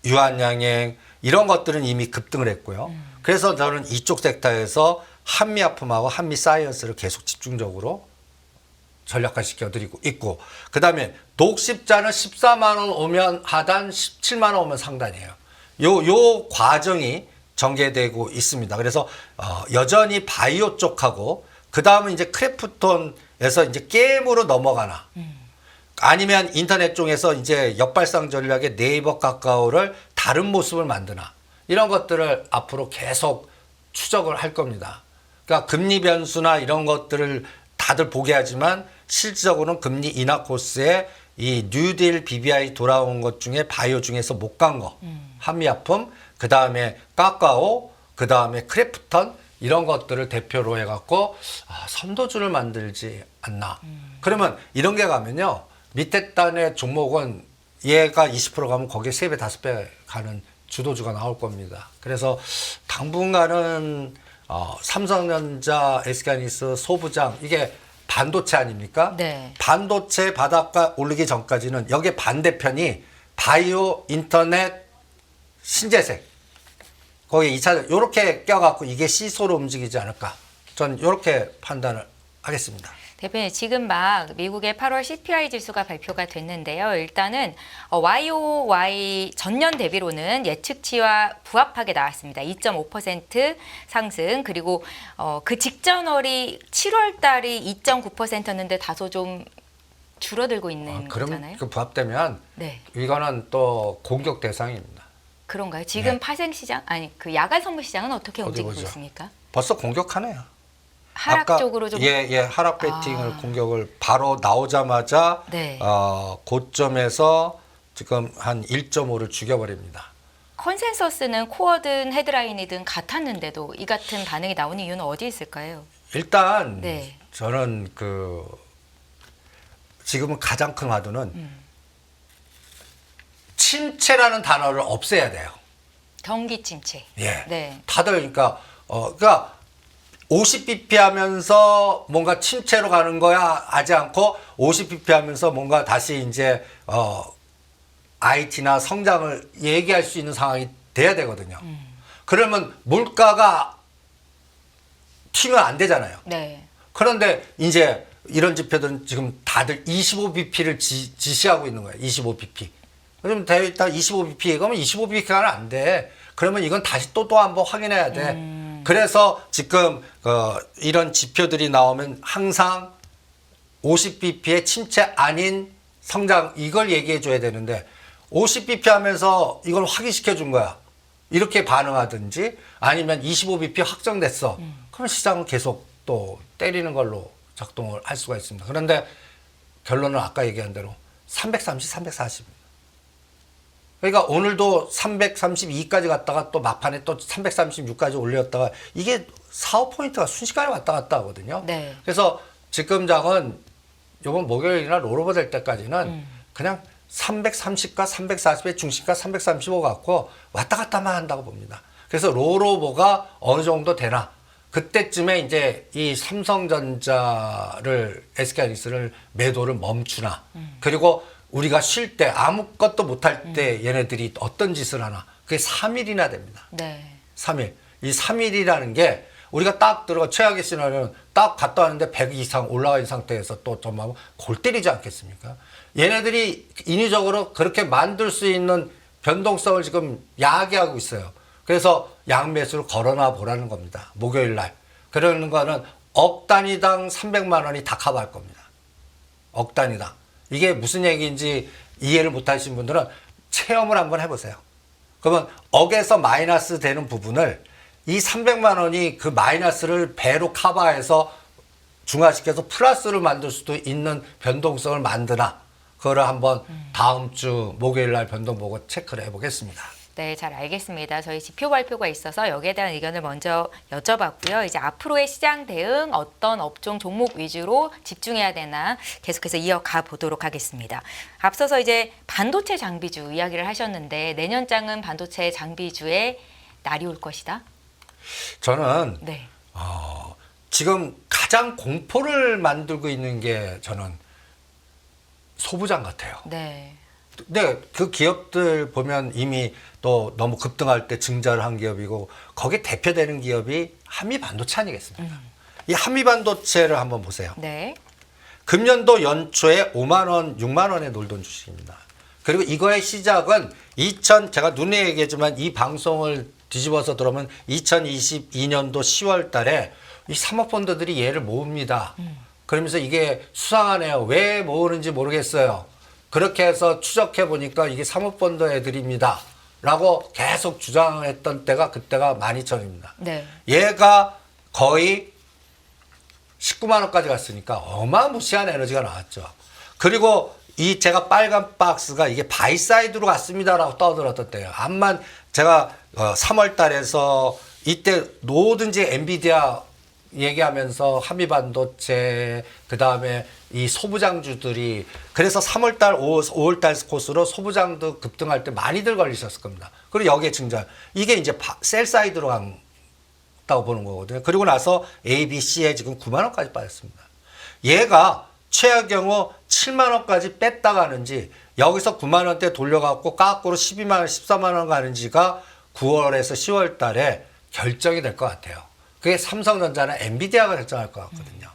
유한양행 이런 것들은 이미 급등을 했고요. 그래서 저는 이쪽 섹터에서 한미아품하고 한미사이언스를 계속 집중적으로 전략화시켜드리고 있고, 그 다음에 녹십자는 14만 원 오면 하단, 17만 원 오면 상단이에요. 요 과정이 전개되고 있습니다. 그래서 여전히 바이오 쪽하고, 그 다음은 이제 크래프톤에서 이제 게임으로 넘어가나, 아니면 인터넷 쪽에서 이제 역발상 전략의 네이버 카카오를 다른 모습을 만드나, 이런 것들을 앞으로 계속 추적을 할 겁니다. 그러니까 금리 변수나 이런 것들을 다들 보게 하지만 실질적으로는 금리 인하 코스에 이 뉴딜 BBI 돌아온 것 중에 바이오 중에서 못 간 거, 한미약품, 그 다음에 카카오, 그 다음에 크래프톤, 이런 것들을 대표로 해갖고 선도주를 만들지 않나. 그러면 이런 게 가면요, 밑에 단의 종목은 얘가 20% 가면 거기에 3배, 5배 가는 주도주가 나올 겁니다. 그래서 당분간은 삼성전자, SK하이닉스, 소부장, 이게 반도체 아닙니까? 네. 반도체 바닥가 오르기 전까지는 여기에 반대편이 바이오, 인터넷, 신재생, 거기에 2차, 요렇게 껴갖고 이게 시소로 움직이지 않을까. 전 요렇게 판단을 하겠습니다. 대표님, 지금 막 미국의 8월 CPI 지수가 발표가 됐는데요. 일단은 YOY 전년 대비로는 예측치와 부합하게 나왔습니다. 2.5% 상승. 그리고 그 직전 월이 7월 달이 2.9%였는데 다소 좀 줄어들고 있는 그럼 거잖아요. 그 부합되면 네. 이거는 또 공격 대상입니다. 그런가요? 지금 네. 파생 시장, 아니 그 야간 선물 시장은 어떻게 어디 움직이고 보죠? 있습니까? 벌써 공격하네요. 하락 쪽으로 좀. 예, 하락 배팅을 공격을 바로 나오자마자 네. 고점에서 지금 한 1.5를 죽여버립니다. 컨센서스는 코어든 헤드라인이든 같았는데도 이 같은 반응이 나오는 이유는 어디 있을까요? 일단 네. 저는 지금은 가장 큰 화두는 침체라는 단어를 없애야 돼요. 경기 침체. 예. 네. 다들 그러니까 50bp 하면서 뭔가 침체로 가는 거야 하지 않고 50bp 하면서 뭔가 다시 이제 IT나 성장을 얘기할 수 있는 상황이 돼야 되거든요. 그러면 물가가 튀면 안 되잖아요. 네. 그런데 이제 이런 지표들은 지금 다들 25bp를 지시하고 있는 거예요. 25bp. 그러면 일단 25bp, 그러면 25bp가는 안 돼. 그러면 이건 다시 또 한번 확인해야 돼. 그래서 지금 이런 지표들이 나오면 항상 50bp의 침체 아닌 성장, 이걸 얘기해 줘야 되는데 50bp 하면서 이걸 확인시켜 준 거야. 이렇게 반응하든지 아니면 25bp 확정됐어. 그럼 시장은 계속 또 때리는 걸로 작동을 할 수가 있습니다. 그런데 결론은 아까 얘기한 대로 330, 340. 그러니까 오늘도 332까지 갔다가 또 막판에 또 336까지 올렸다가 이게 4, 5포인트가 순식간에 왔다 갔다 하거든요. 네. 그래서 지금장은 이번 목요일이나 롤오버 될 때까지는 그냥 330과 340의 중심가 335 갖고 왔다 갔다만 한다고 봅니다. 그래서 롤오버가 어느 정도 되나, 그때쯤에 이제 이 삼성전자를, SK하이닉스를 매도를 멈추나, 그리고 우리가 쉴 때 아무것도 못할 때 얘네들이 어떤 짓을 하나, 그게 3일이나 됩니다. 네. 3일. 이 3일이라는 게 우리가 딱 들어가 최악의 시나리오는 딱 갔다 왔는데 100 이상 올라가 있는 상태에서 또 점하고 골 때리지 않겠습니까? 얘네들이 인위적으로 그렇게 만들 수 있는 변동성을 지금 야기하고 있어요. 그래서 양매수를 걸어놔 보라는 겁니다. 목요일 날. 그러는 거는 억 단위당 300만 원이 다 커버할 겁니다. 억 단위당. 이게 무슨 얘기인지 이해를 못 하신 분들은 체험을 한번 해보세요. 그러면 억에서 마이너스 되는 부분을 이 300만 원이 그 마이너스를 배로 커버해서 중화시켜서 플러스를 만들 수도 있는 변동성을 만드나, 그거를 한번 다음 주 목요일 날 변동 보고 체크를 해보겠습니다. 네, 잘 알겠습니다. 저희 지표 발표가 있어서 여기에 대한 의견을 먼저 여쭤봤고요. 이제 앞으로의 시장 대응 어떤 업종 종목 위주로 집중해야 되나 계속해서 이어가 보도록 하겠습니다. 앞서서 이제 반도체 장비주 이야기를 하셨는데 내년장은 반도체 장비주에 날이 올 것이다. 저는 네. 지금 가장 공포를 만들고 있는 게 저는 소부장 같아요. 네. 근데 그 기업들 보면 이미 또 너무 급등할 때 증자를 한 기업이고 거기에 대표되는 기업이 한미반도체 아니겠습니까? 이 한미반도체를 한번 보세요. 네. 금년도 연초에 5만 원, 6만 원에 놀던 주식입니다. 그리고 이거의 시작은 제가 눈에 얘기했지만 이 방송을 뒤집어서 들어오면 2022년도 10월 달에 이 사모펀드들이 얘를 모읍니다. 그러면서 이게 수상하네요. 왜 모으는지 모르겠어요. 그렇게 해서 추적해 보니까 이게 사모펀드 애들입니다. 라고 계속 주장했던 때가 그때가 12,000원입니다. 네. 얘가 거의 19만 원까지 갔으니까 어마무시한 에너지가 나왔죠. 그리고 이 제가 빨간 박스가 이게 바이사이드로 갔습니다라고 떠들었던 때예요. 암만 제가 3월 달에서 이때 뭐든지 엔비디아 얘기하면서 한미반도체 그다음에 이 소부장주들이 그래서 3월달 5월달 코스로 소부장도 급등할 때 많이들 걸리셨을 겁니다. 그리고 여기에 증자 이게 이제 셀 사이드로 갔다고 보는 거거든요. 그리고 나서 A, B, C에 지금 9만 원까지 빠졌습니다. 얘가 최악 경우 7만 원까지 뺐다 가는지 여기서 9만 원대 돌려갖고 까꾸로 12만 원, 14만 원 가는지가 9월에서 10월 달에 결정이 될 것 같아요. 그게 삼성전자나 엔비디아가 결정할 것 같거든요.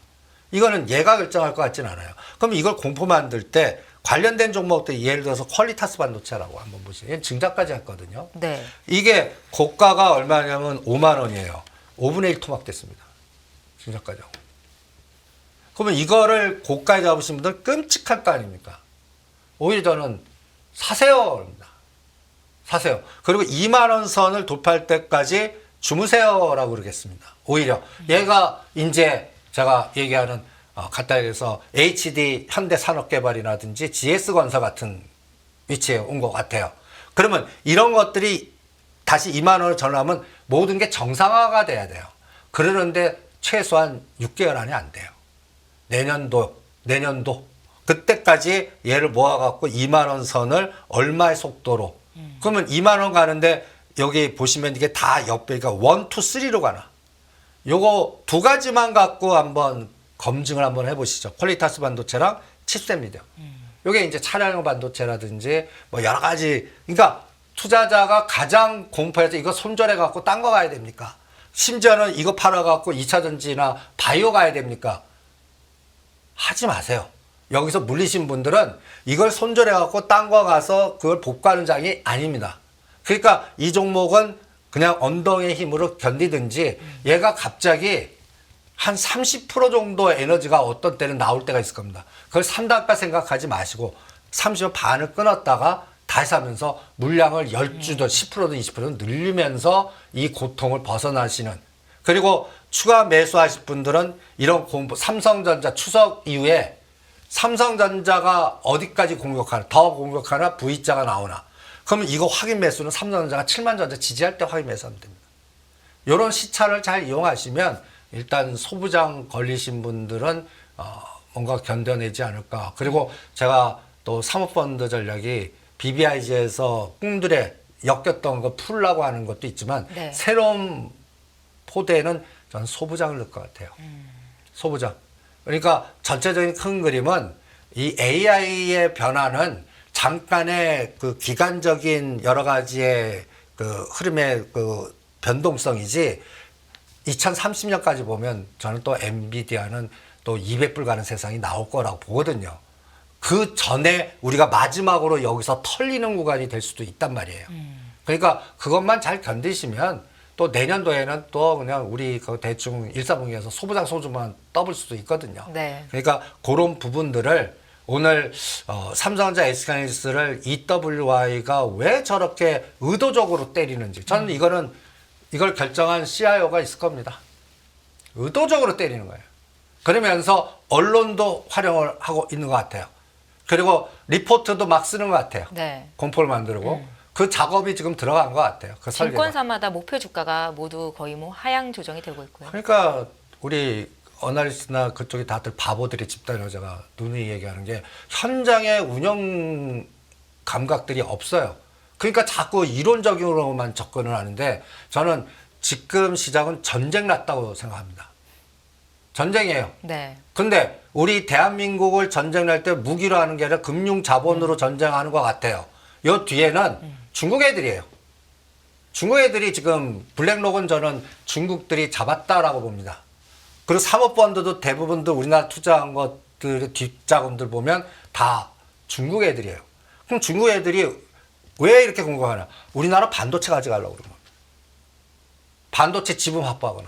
이거는 얘가 결정할 것 같지는 않아요. 그럼 이걸 공포 만들 때 관련된 종목들 예를 들어서 퀄리타스 반도체라고 한번 보시죠. 얘는 증자까지 했거든요. 네. 이게 고가가 얼마냐면 5만 원이에요. 5분의 1 토막됐습니다. 증자까지 하고. 그러면 이거를 고가에 잡으신 분들 끔찍할 거 아닙니까? 오히려 저는 사세요입니다. 사세요. 그리고 2만 원 선을 돌파할 때까지 주무세요라고 그러겠습니다. 오히려 얘가 이제 제가 얘기하는 간단해서 HD 현대산업개발이라든지 GS건설 같은 위치에 온 것 같아요. 그러면 이런 것들이 다시 2만 원을 전하면 모든 게 정상화가 돼야 돼요. 그러는데 최소한 6개월 안에 안 돼요. 내년도 그때까지 얘를 모아갖고 2만 원 선을 얼마의 속도로 그러면 2만 원 가는데 여기 보시면 이게 다 옆에가 1, 2, 3로 가나. 요거 두 가지만 갖고 한번 검증을 한번 해보시죠. 퀄리타스 반도체랑 칩셋입니다. 요게 이제 차량용 반도체라든지 뭐 여러 가지. 그러니까 투자자가 가장 공포해서 이거 손절해 갖고 딴 거 가야 됩니까? 심지어는 이거 팔아 갖고 2차 전지나 바이오 가야 됩니까? 하지 마세요. 여기서 물리신 분들은 이걸 손절해 갖고 딴 거 가서 그걸 복구하는 장이 아닙니다. 그러니까 이 종목은 그냥 엉덩이의 힘으로 견디든지 얘가 갑자기 한 30% 정도 에너지가 어떤 때는 나올 때가 있을 겁니다. 그걸 산다까 생각하지 마시고 30원 반을 끊었다가 다시 하면서 물량을 10주든 10%든 20%든 늘리면서 이 고통을 벗어나시는. 그리고 추가 매수하실 분들은 이런 삼성전자 추석 이후에 삼성전자가 어디까지 공격하나 더 공격하나 V자가 나오나 그러면 이거 확인 매수는 삼성전자가 7만 전자 지지할 때 확인 매수하면 됩니다. 이런 시차를 잘 이용하시면 일단 소부장 걸리신 분들은 뭔가 견뎌내지 않을까. 그리고 제가 또 사모펀드 전략이 BBIG에서 꿈들에 엮였던 거 풀라고 하는 것도 있지만 네. 새로운 포대는 저는 소부장을 넣을 것 같아요. 소부장. 그러니까 전체적인 큰 그림은 이 AI의 변화는 잠깐의 그 기간적인 여러 가지의 그 흐름의 그 변동성이지 2030년까지 보면 저는 또 엔비디아는 또 200불 가는 세상이 나올 거라고 보거든요. 그 전에 우리가 마지막으로 여기서 털리는 구간이 될 수도 있단 말이에요. 그러니까 그것만 잘 견디시면 또 내년도에는 또 그냥 우리 그 대충 일사분기에서 소부장 소주만 떠볼 수도 있거든요. 네. 그러니까 그런 부분들을 오늘 삼성전자 SK하이닉스를 EWI가 왜 저렇게 의도적으로 때리는지 저는 이걸 결정한 CIO가 있을 겁니다. 의도적으로 때리는 거예요. 그러면서 언론도 활용을 하고 있는 것 같아요. 그리고 리포트도 막 쓰는 것 같아요. 네. 공포를 만들고 그 작업이 지금 들어간 것 같아요. 그 설계가. 증권사마다 목표 주가가 모두 거의 뭐 하향 조정이 되고 있고요. 그러니까 우리 어널리스트나 그쪽이 다들 바보들이 집단이라고 제가 누누이 얘기하는 게 현장의 운영 감각들이 없어요. 그러니까 자꾸 이론적으로만 접근을 하는데 저는 지금 시장은 전쟁 났다고 생각합니다. 전쟁이에요. 네. 근데 우리 대한민국을 전쟁 날 때 무기로 하는 게 아니라 금융 자본으로 전쟁하는 것 같아요. 요 뒤에는 중국 애들이에요. 중국 애들이 지금 블랙록은 저는 중국들이 잡았다라고 봅니다. 그리고 사모펀드도 대부분도 우리나라 투자한 것들의 뒷자금들 보면 다 중국 애들이에요. 그럼 중국 애들이 왜 이렇게 공격하나? 우리나라 반도체 가져가려고 그러는 겁니다. 반도체 지분 확보하거나.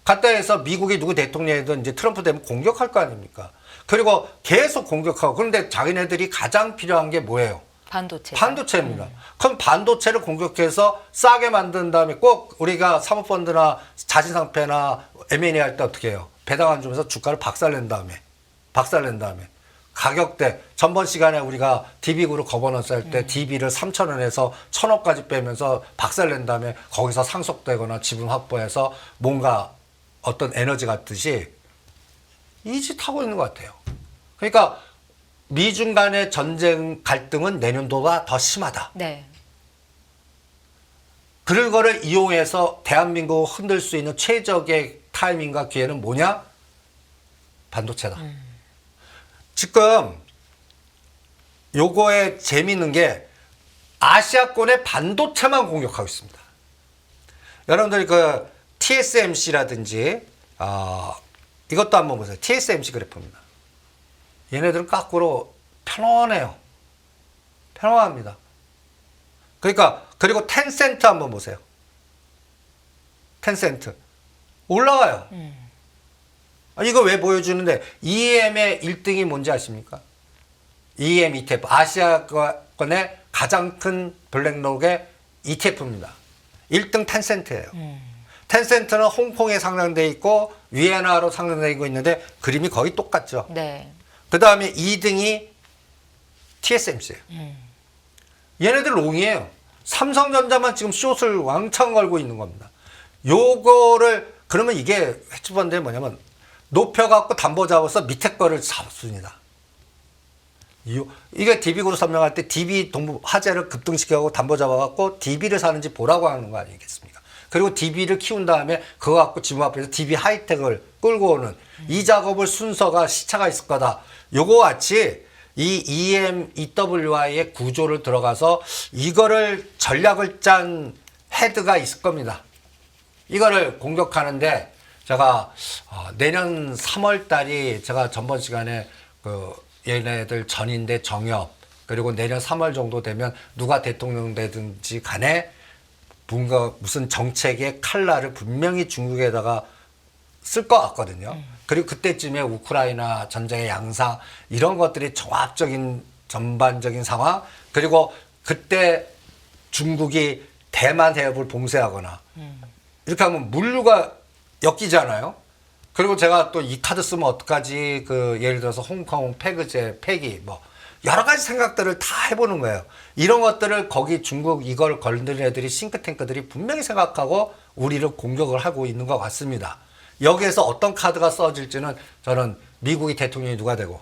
갔다 해서 미국이 누구 대통령이든 이제 트럼프 되면 공격할 거 아닙니까? 그리고 계속 공격하고. 그런데 자기네들이 가장 필요한 게 뭐예요? 반도체. 반도체입니다. 그럼 반도체를 공격해서 싸게 만든 다음에 꼭 우리가 사모펀드나 자신상패나 M&A 할 때 어떻게 해요? 배당 안 주면서 주가를 박살낸 다음에 가격대 전번 시간에 우리가 DB그룹 거버넌스 할 때 DB를 3,000원에서 1,000원까지 빼면서 박살낸 다음에 거기서 상속되거나 지분 확보해서 뭔가 어떤 에너지 같듯이 이 짓 하고 있는 것 같아요. 그러니까 미중 간의 전쟁 갈등은 내년도가 더 심하다. 네. 그거를 이용해서 대한민국을 흔들 수 있는 최적의 타이밍과 기회는 뭐냐? 반도체다. 지금 요거에 재미있는 게 아시아권의 반도체만 공격하고 있습니다. 여러분들이 그 TSMC라든지 이것도 한번 보세요. TSMC 그래프입니다. 얘네들은 거꾸로 편안해요. 편안합니다. 그러니까 그리고 텐센트 한번 보세요. 텐센트 올라가요. 이거 왜 보여주는데 EM의 1등이 뭔지 아십니까? EM ETF 아시아권의 가장 큰 블랙록의 ETF입니다. 1등 텐센트예요. 텐센트는 홍콩에 상장돼 있고 위에나로 상장돼 있는데 그림이 거의 똑같죠. 네. 그 다음에 2등이 TSMC예요. 얘네들 롱이에요. 삼성전자만 지금 숏을 왕창 걸고 있는 겁니다. 요거를 그러면 이게 헤지펀드에 뭐냐면 높여갖고 담보 잡아서 밑에 거를 잡습니다. 이게 DB그룹 설명할 때 DB 동부 화재를 급등시켜갖고 담보 잡아갖고 DB를 사는지 보라고 하는 거 아니겠습니까? 그리고 DB를 키운 다음에 그거 갖고 지분 앞에서 DB 하이텍을 끌고 오는 이 작업을 순서가 시차가 있을 거다. 요거 같이 이 EMEWI의 구조를 들어가서 이거를 전략을 짠 헤드가 있을 겁니다. 이거를 공격하는데 제가 내년 3월 달이 제가 전번 시간에 그 얘네들 전인대 정협 그리고 내년 3월 정도 되면 누가 대통령 되든지 간에 뭔가 무슨 정책의 칼날을 분명히 중국에다가 쓸 것 같거든요. 그리고 그때쯤에 우크라이나 전쟁의 양상 이런 것들이 종합적인 전반적인 상황 그리고 그때 중국이 대만 해협을 봉쇄하거나 이렇게 하면 물류가 엮이잖아요. 그리고 제가 또 이 카드 쓰면 어떡하지? 그 예를 들어서 홍콩 폐기제 폐기 뭐 여러 가지 생각들을 다 해보는 거예요. 이런 것들을 거기 중국 이걸 걸는 애들이 싱크탱크들이 분명히 생각하고 우리를 공격을 하고 있는 것 같습니다. 여기에서 어떤 카드가 써질지는 저는 미국이 대통령이 누가 되고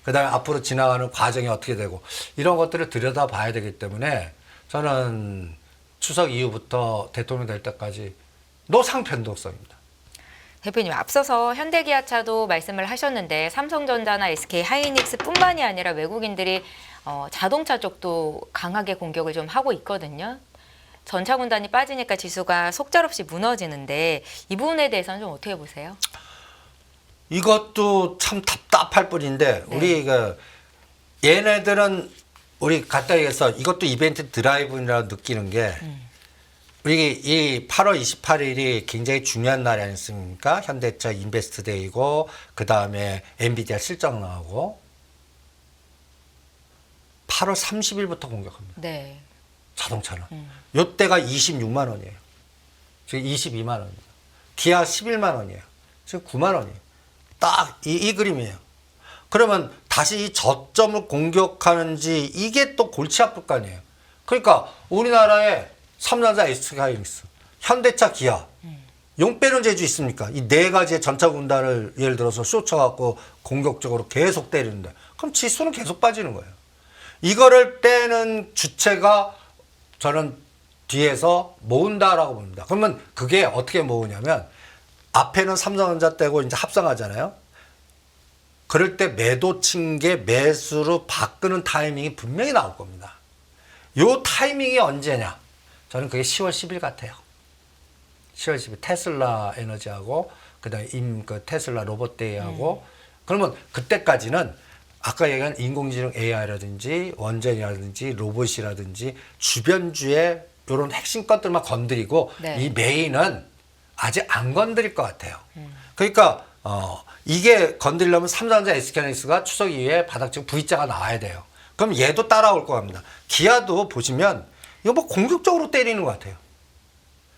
그다음에 앞으로 지나가는 과정이 어떻게 되고 이런 것들을 들여다봐야 되기 때문에 저는 추석 이후부터 대통령 될 때까지 노상편독성입니다. 대표님 앞서서 현대기아차도 말씀을 하셨는데 삼성전자나 SK하이닉스뿐만이 아니라 외국인들이 자동차 쪽도 강하게 공격을 좀 하고 있거든요. 전차군단이 빠지니까 지수가 속절없이 무너지는데 이 부분에 대해서는 좀 어떻게 보세요? 이것도 참 답답할 뿐인데 네. 우리 얘네들은 우리 갖다 얘기해서 이것도 이벤트 드라이브라고 느끼는 게 우리 이 8월 28일이 굉장히 중요한 날이 아니었습니까? 현대차 인베스트데이고 그 다음에 엔비디아 실적 나오고 8월 30일부터 공격합니다. 네. 자동차는. 요때가 26만 원이에요. 지금 22만 원입니다. 기아 11만 원이에요. 지금 9만 원이에요. 딱 이 그림이에요. 그러면 다시 이 저점을 공격하는지 이게 또 골치 아플 거 아니에요. 그러니까 우리나라에 삼성전자, SK하이닉스, 현대차, 기아 용 빼는 재주 있습니까? 이 네 가지의 전차 군단을 예를 들어서 쏘쳐갖고 공격적으로 계속 때리는데 그럼 지수는 계속 빠지는 거예요. 이거를 빼는 주체가 저는 뒤에서 모은다라고 봅니다. 그러면 그게 어떻게 모으냐면 앞에는 삼성전자 떼고 이제 합성하잖아요. 그럴 때 매도 친 게 매수로 바꾸는 타이밍이 분명히 나올 겁니다. 요 타이밍이 언제냐? 저는 그게 10월 10일 같아요. 10월 10일 테슬라 에너지하고 그다음에 그 테슬라 로봇데이하고 그러면 그때까지는 아까 얘기한 인공지능 AI라든지 원전이라든지 로봇이라든지 주변주의 이런 핵심 것들만 건드리고 네. 이 메인은 아직 안 건드릴 것 같아요. 그러니까 이게 건드리려면 삼성전자, SK하이닉스가 추석 이후에 바닥지고 V자가 나와야 돼요. 그럼 얘도 따라올 것 같습니다. 기아도 보시면 이거 뭐 공격적으로 때리는 것 같아요.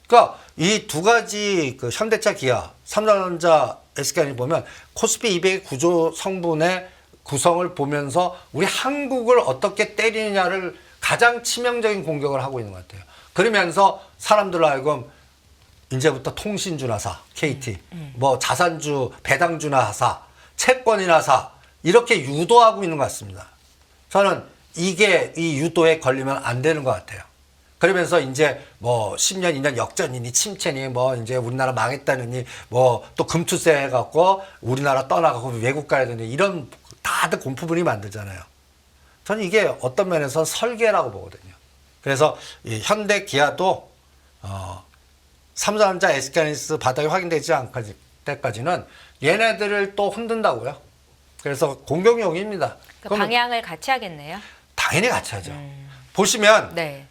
그러니까 이 두 가지 그 현대차, 기아, 삼성전자, SK하이닉스 보면 코스피 200 구조 성분의 구성을 보면서 우리 한국을 어떻게 때리느냐를 가장 치명적인 공격을 하고 있는 것 같아요. 그러면서 사람들로 하여금 이제부터 통신주나 사, KT, 뭐 자산주, 배당주나 사, 채권이나 사 이렇게 유도하고 있는 것 같습니다. 저는 이게 이 유도에 걸리면 안 되는 것 같아요. 그러면서 이제 뭐 10년, 2년 역전이니 침체니 뭐 이제 우리나라 망했다느니 뭐 또 금투세 해갖고 우리나라 떠나가고 외국 가야 되니 이런 다들 공포분이 만들잖아요. 저는 이게 어떤 면에서 설계라고 보거든요. 그래서 이 현대, 기아도 삼성전자, SK하이닉스 바닥이 확인되지 않을 때까지는 얘네들을 또 흔든다고요. 그래서 공격용입니다. 그러니까 방향을 같이 하겠네요. 당연히 같이 하죠. 보시면 네.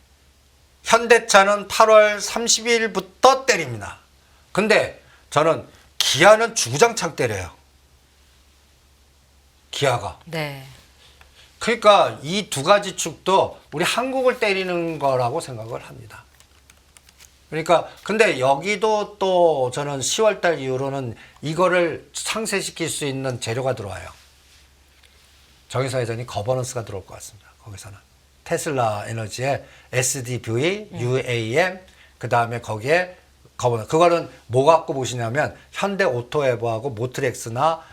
현대차는 8월 30일부터 때립니다. 근데 저는 기아는 주구장창 때려요. 기아가. 네. 그러니까 이 두 가지 축도 우리 한국을 때리는 거라고 생각을 합니다. 그러니까 근데 여기도 또 저는 10월 달 이후로는 이거를 상쇄시킬 수 있는 재료가 들어와요. 정의선 회장이 거버넌스가 들어올 것 같습니다. 거기서는 테슬라 에너지의 SDV, UAM 그다음에 거기에 거버넌스. 그거는 뭐 갖고 보시냐면 현대 오토에버하고 모트렉스나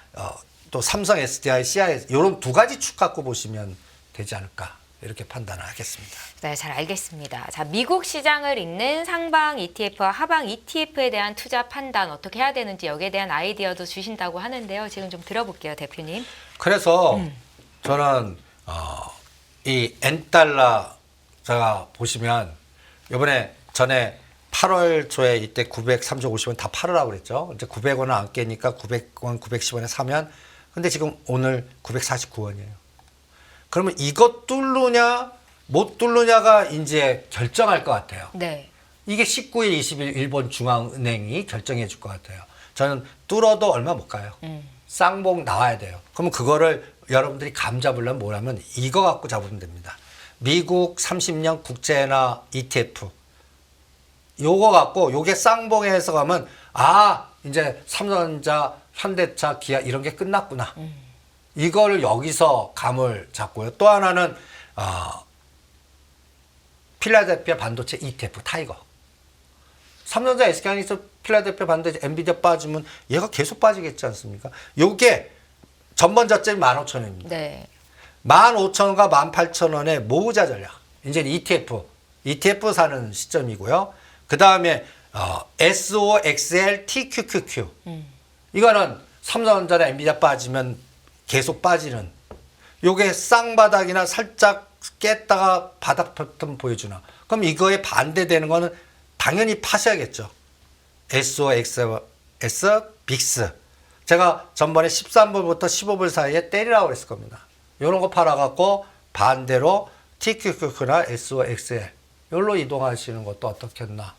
또 삼성 SDI, CIS 이런 두 가지 축 갖고 보시면 되지 않을까 이렇게 판단을 하겠습니다. 네, 잘 알겠습니다. 자, 미국 시장을 잇는 상방 ETF와 하방 ETF에 대한 투자 판단 어떻게 해야 되는지 여기에 대한 아이디어도 주신다고 하는데요. 지금 좀 들어볼게요, 대표님. 그래서 저는 이 N달러 제가 보시면 이번에 전에 8월 초에 이때 930, 50원 다 팔으라고 그랬죠. 이제 900원을 안 깨니까 900원, 910원에 사면 근데 지금 오늘 949원이에요. 그러면 이것 뚫느냐 못 뚫느냐가 이제 결정할 것 같아요. 네. 이게 19일, 20일 일본 중앙은행이 결정해 줄 것 같아요. 저는 뚫어도 얼마 못 가요. 쌍봉 나와야 돼요. 그러면 그거를 여러분들이 감 잡으려면 뭐냐면 이거 갖고 잡으면 됩니다. 미국 30년 국제나 ETF 요거 갖고 요게 쌍봉에서 가면 아 이제 삼성전자, 현대차, 기아 이런 게 끝났구나. 이거를 여기서 감을 잡고요. 또 하나는 필라델피아 반도체 ETF 타이거. 삼성전자, SK하이닉스, 필라델피아 반도체, 엔비디아 빠지면 얘가 계속 빠지겠지 않습니까? 요게 전번 저점이 15,000원입니다. 네. 15,000원과 18,000원의 모으자 전략. 이제 ETF 사는 시점이고요. 그 다음에 SOXL, TQQQ. 이거는 삼성전자나 엔비디아 빠지면 계속 빠지는. 요게 쌍바닥이나 살짝 깼다가 바닥 패턴 보여주나. 그럼 이거에 반대되는 거는 당연히 파셔야겠죠. SOXS, 빅스. 제가 전번에 13불부터 15불 사이에 때리라고 그랬을 겁니다. 이런 거 팔아갖고 반대로 TQQQ나 SOXL 여기로 이동하시는 것도 어떻겠나.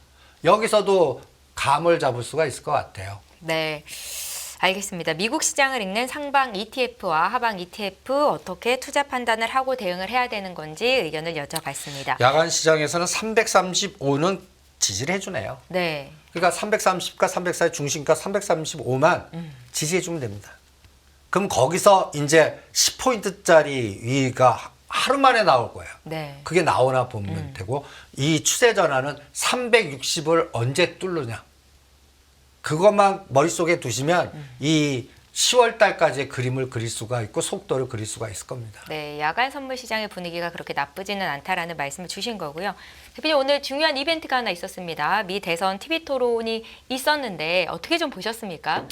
여기서도 감을 잡을 수가 있을 것 같아요. 네. 알겠습니다. 미국 시장을 잇는 상방 ETF와 하방 ETF 어떻게 투자 판단을 하고 대응을 해야 되는 건지 의견을 여쭤봤습니다. 야간 시장에서는 335는 지지를 해주네요. 네. 그러니까 330과 304의 중심가 335만 지지해주면 됩니다. 그럼 거기서 이제 10포인트짜리 위가 하루 만에 나올 거예요. 네. 그게 나오나 보면 되고 이 추세 전환은 360을 언제 뚫느냐. 그것만 머릿속에 두시면 이 10월 달까지의 그림을 그릴 수가 있고 속도를 그릴 수가 있을 겁니다. 네, 야간 선물 시장의 분위기가 그렇게 나쁘지는 않다라는 말씀을 주신 거고요. 대표님 오늘 중요한 이벤트가 하나 있었습니다. 미 대선 TV 토론이 있었는데 어떻게 좀 보셨습니까?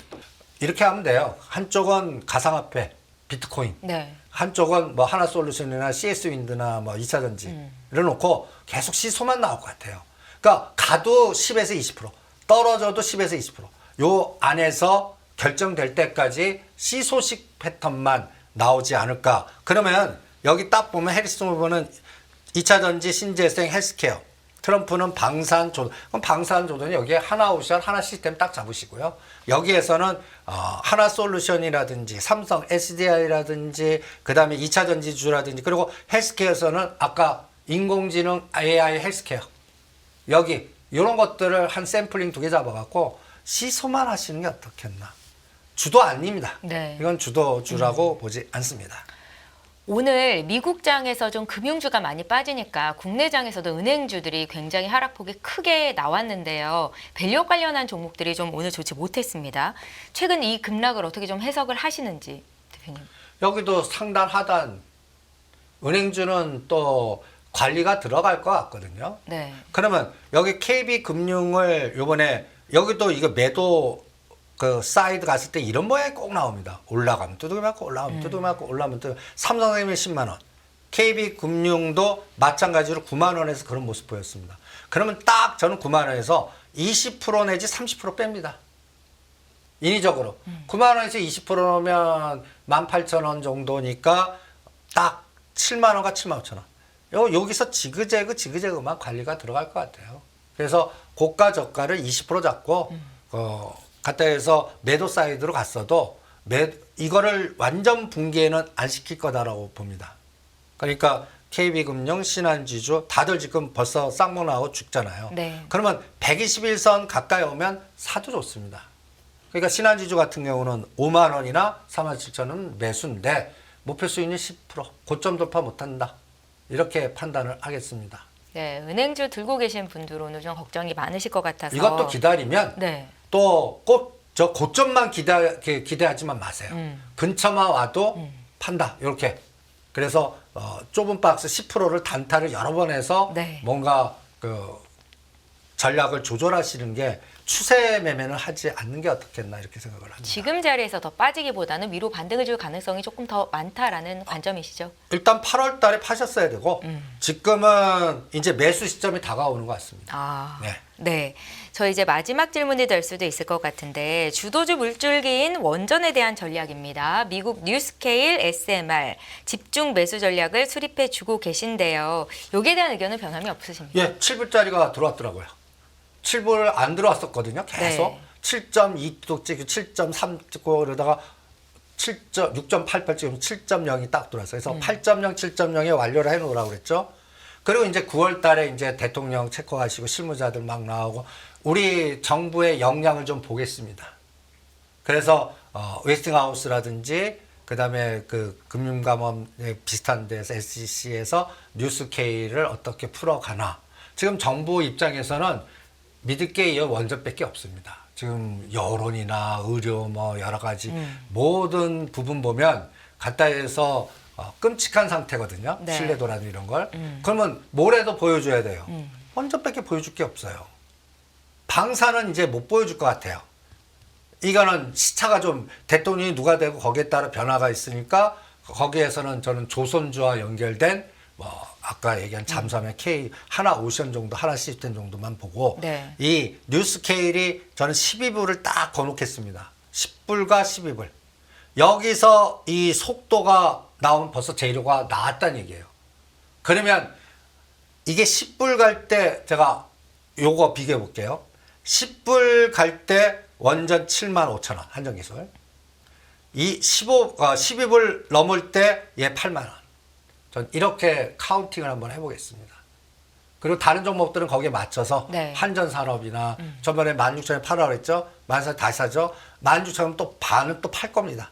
이렇게 하면 돼요. 한쪽은 가상화폐, 비트코인. 네. 한쪽은 뭐 하나솔루션이나 CS윈드나 뭐 2차 전지를 놓고 계속 시소만 나올 것 같아요. 그러니까 가도 10에서 20%, 떨어져도 10에서 20%. 요 안에서 결정될 때까지 시소식 패턴만 나오지 않을까. 그러면 여기 딱 보면 해리슨 후보는 2차 전지, 신재생, 헬스케어. 트럼프는 방산조선. 그럼 방산조선이 여기에 하나오션, 하나시스템 딱 잡으시고요. 여기에서는 하나솔루션이라든지 삼성, SDI라든지 그다음에 2차 전지주라든지 그리고 헬스케어에서는 아까 인공지능, AI 헬스케어. 여기 이런 것들을 한 샘플링 2개 잡아갖고 시소만 하시는 게 어떻겠나. 주도 아닙니다. 네. 이건 주도주라고 보지 않습니다. 오늘 미국장에서 좀 금융주가 많이 빠지니까 국내장에서도 은행주들이 굉장히 하락폭이 크게 나왔는데요. 밸류 관련한 종목들이 좀 오늘 좋지 못했습니다. 최근 이 급락을 어떻게 좀 해석을 하시는지 대표님. 여기도 상단 하단 은행주는 또 관리가 들어갈 것 같거든요. 네. 그러면 여기 KB금융을 요번에 여기도 이거 매도 그 사이드 갔을 때 이런 모양이 꼭 나옵니다. 올라가면 두둑이 맞고 올라가면 두둑이 맞고 올라가면 두둑이. 삼성생명이 10만 원. KB금융도 마찬가지로 9만 원에서 그런 모습 보였습니다. 그러면 딱 저는 9만 원에서 20% 내지 30% 뺍니다. 인위적으로. 9만 원에서 20%면 18,000원 정도니까 딱 7만 원과 7만 5천 원. 여기서 지그재그만 관리가 들어갈 것 같아요. 그래서 고가 저가를 20% 잡고 갔다 해서 매도 사이드로 갔어도 이거를 완전 붕괴는 안 시킬 거다라고 봅니다. 그러니까 KB금융, 신한지주 다들 지금 벌써 쌍목 나고 죽잖아요. 네. 그러면 121선 가까이 오면 사도 좋습니다. 그러니까 신한지주 같은 경우는 5만 원이나 4만 7천 원 매수인데 목표 수익률 10%, 고점 돌파 못한다. 이렇게 판단을 하겠습니다. 네, 은행주 들고 계신 분들 오늘 좀 걱정이 많으실 것 같아서 이것도 기다리면 네. 또 꼭 저 고점만 기대하지만 마세요. 근처만 와도 판다. 이렇게. 그래서 좁은 박스 10%를 단타를 여러 번 해서 네. 뭔가 그 전략을 조절하시는 게 추세 매매는 하지 않는 게 어떻겠나 이렇게 생각을 합니다. 지금 자리에서 더 빠지기보다는 위로 반등을 줄 가능성이 조금 더 많다라는 관점이시죠? 일단 8월 달에 파셨어야 되고 지금은 이제 매수 시점이 다가오는 것 같습니다. 아, 네. 네. 저 이제 마지막 질문이 될 수도 있을 것 같은데 주도주 물줄기인 원전에 대한 전략입니다. 미국 뉴스케일 SMR 집중 매수 전략을 수립해 주고 계신데요. 여기에 대한 의견은 변함이 없으십니까? 예, 7불짜리가 들어왔더라고요. 7불 안 들어왔었거든요. 계속. 네. 7.2도 찍고 7.3 찍고 그러다가 6.88 찍으면 7.0이 딱 들어왔어요. 그래서 8.0, 7.0에 완료를 해놓으라고 그랬죠. 그리고 이제 9월 달에 이제 대통령 체크하시고 실무자들 막 나오고 우리 정부의 역량을 좀 보겠습니다. 그래서 웨스팅하우스라든지 그다음에 그 금융감원 비슷한 데서 SEC에서 뉴스케이를 어떻게 풀어가나. 지금 정부 입장에서는 믿을 게 이 원전밖에 없습니다. 지금 여론이나 의료 뭐 여러 가지 모든 부분 보면 갖다 해서 끔찍한 상태거든요. 네. 신뢰도라든 이런 걸. 그러면 뭐라도 보여줘야 돼요. 원전밖에 보여줄 게 없어요. 방사는 이제 못 보여줄 것 같아요. 이거는 시차가 좀 대통령이 누가 되고 거기에 따라 변화가 있으니까 거기에서는 저는 조선주와 연결된 뭐 아까 얘기한 잠수함의 K 하나 오션 정도 하나 시스템 정도만 보고 네. 이 뉴스케일이 저는 12불을 딱 거놓겠습니다. 10불과 12불. 여기서 이 속도가 나오면 벌써 재료가 나왔다는 얘기예요. 그러면 이게 10불 갈 때 제가 요거 비교해 볼게요. 10불 갈 때 원전 7만 5천 원 한정기술. 이 12불 넘을 때 얘 8만 원. 전 이렇게 카운팅을 한번 해보겠습니다. 그리고 다른 종목들은 거기에 맞춰서 네. 한전산업이나 저번에 16,000원에 팔아라 했죠. 14,000원 다시 사죠. 16,000원 또 반은 또 팔 겁니다.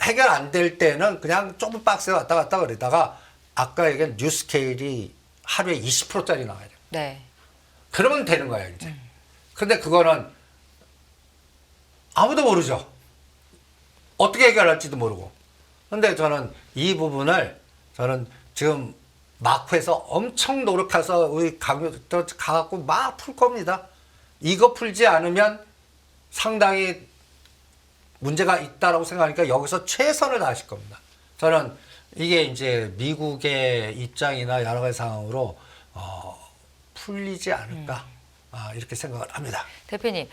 해결 안 될 때는 그냥 좁은 박스에 왔다 갔다 그러다가 아까 얘기한 뉴스케일이 하루에 20%짜리 나와야 돼요. 네. 그러면 되는 거예요, 이제. 근데 그거는 아무도 모르죠. 어떻게 해결할지도 모르고. 근데 저는 이 부분을 저는 지금 마크에서 엄청 노력해서 우리 강요도 가갖고 막 풀 겁니다. 이거 풀지 않으면 상당히 문제가 있다라고 생각하니까 여기서 최선을 다하실 겁니다. 저는 이게 이제 미국의 입장이나 여러 가지 상황으로 풀리지 않을까 이렇게 생각을 합니다. 대표님,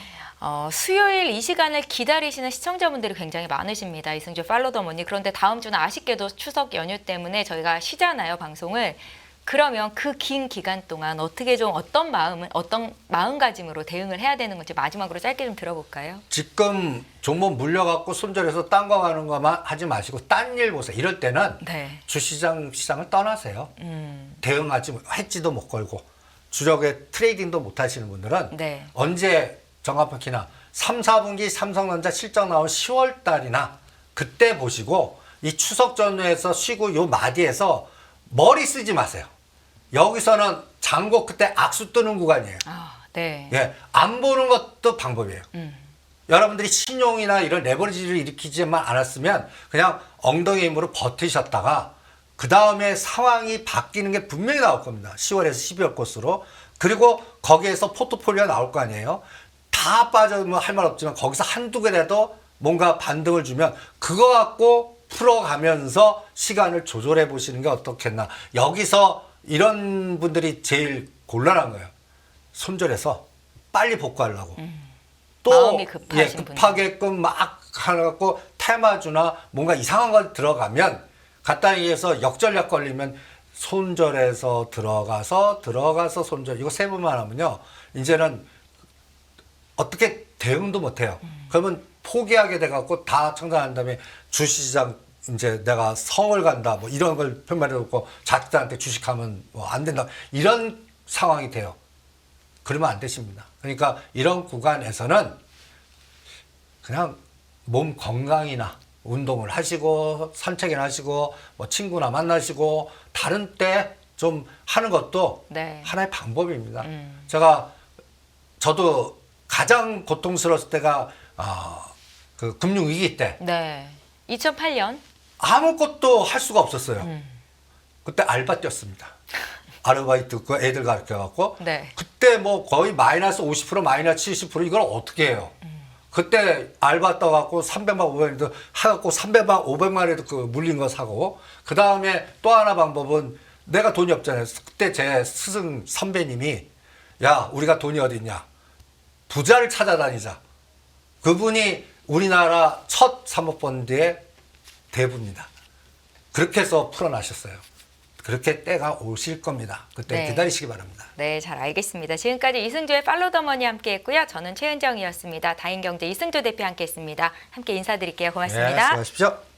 수요일 이 시간을 기다리시는 시청자분들이 굉장히 많으십니다. 이승주 팔로우 더 머니. 그런데 다음 주는 아쉽게도 추석 연휴 때문에 저희가 쉬잖아요, 방송을. 그러면 그 긴 기간 동안 어떻게 좀 어떤 마음가짐으로 대응을 해야 되는 건지 마지막으로 짧게 좀 들어볼까요? 지금 종목 물려갖고 손절해서 딴 거 가는 것만 하지 마시고 딴 일 보세요. 이럴 때는 네. 시장을 떠나세요. 대응하지 해지도 못 걸고 주력에 트레이딩도 못 하시는 분들은 네. 언제 정확히나 3, 4분기 삼성전자 실적 나온 10월 달이나 그때 보시고 이 추석 전후에서 쉬고 요 마디에서 머리 쓰지 마세요. 여기서는 잔고 그때 악수 뜨는 구간이에요. 네. 예, 안 보는 것도 방법이에요. 여러분들이 신용이나 이런 레버리지를 일으키지만 않았으면 그냥 엉덩이 힘으로 버티셨다가 그 다음에 상황이 바뀌는 게 분명히 나올 겁니다. 10월에서 12월 코스로. 그리고 거기에서 포트폴리오가 나올 거 아니에요. 다 빠져면 할 말 없지만 거기서 한두 개라도 뭔가 반등을 주면 그거 갖고 풀어가면서 시간을 조절해 보시는 게 어떻겠나. 여기서 이런 분들이 제일 곤란한 거예요. 손절해서 빨리 복구하려고. 또 마음이 급하신 급하게끔 막 해갖고 테마주나 뭔가 이상한 걸 들어가면 간단히 얘기해서 역전력 걸리면 손절해서 들어가서 손절. 이거 세 번만 하면요. 이제는 어떻게 대응도 못 해요. 그러면 포기하게 돼갖고 다 청산한 다음에 주식시장 이제 내가 성을 간다 뭐 이런 걸 편말해놓고 자식들한테 주식하면 뭐 안 된다 이런 상황이 돼요. 그러면 안 되십니다. 그러니까 이런 구간에서는 그냥 몸 건강이나 운동을 하시고 산책이나 하시고 뭐 친구나 만나시고 다른 때 좀 하는 것도 네. 하나의 방법입니다. 저도 가장 고통스러웠을 때가 그 금융위기 때 네. 2008년. 아무것도 할 수가 없었어요. 그때 알바 뛰었습니다. 아르바이트 그 애들 가르쳐갖고 네. 그때 뭐 거의 마이너스 50% 마이너스 70% 이걸 어떻게 해요? 그때 알바 떠갖고 300만 500만에도 해갖고 300만 500만에도 그 물린 거 사고 그 다음에 또 하나 방법은 내가 돈이 없잖아요. 그때 제 스승 선배님이 야 우리가 돈이 어디 있냐 부자를 찾아다니자. 그분이 우리나라 첫 사모펀드의 대부입니다. 그렇게 해서 풀어나셨어요. 그렇게 때가 오실 겁니다. 그때 네. 기다리시기 바랍니다. 네, 잘 알겠습니다. 지금까지 이승주의 팔로우 더 머니 함께 했고요. 저는 최은정이었습니다. 다인경제 이승주 대표 함께 했습니다. 함께 인사드릴게요. 고맙습니다. 네, 수고하십시오.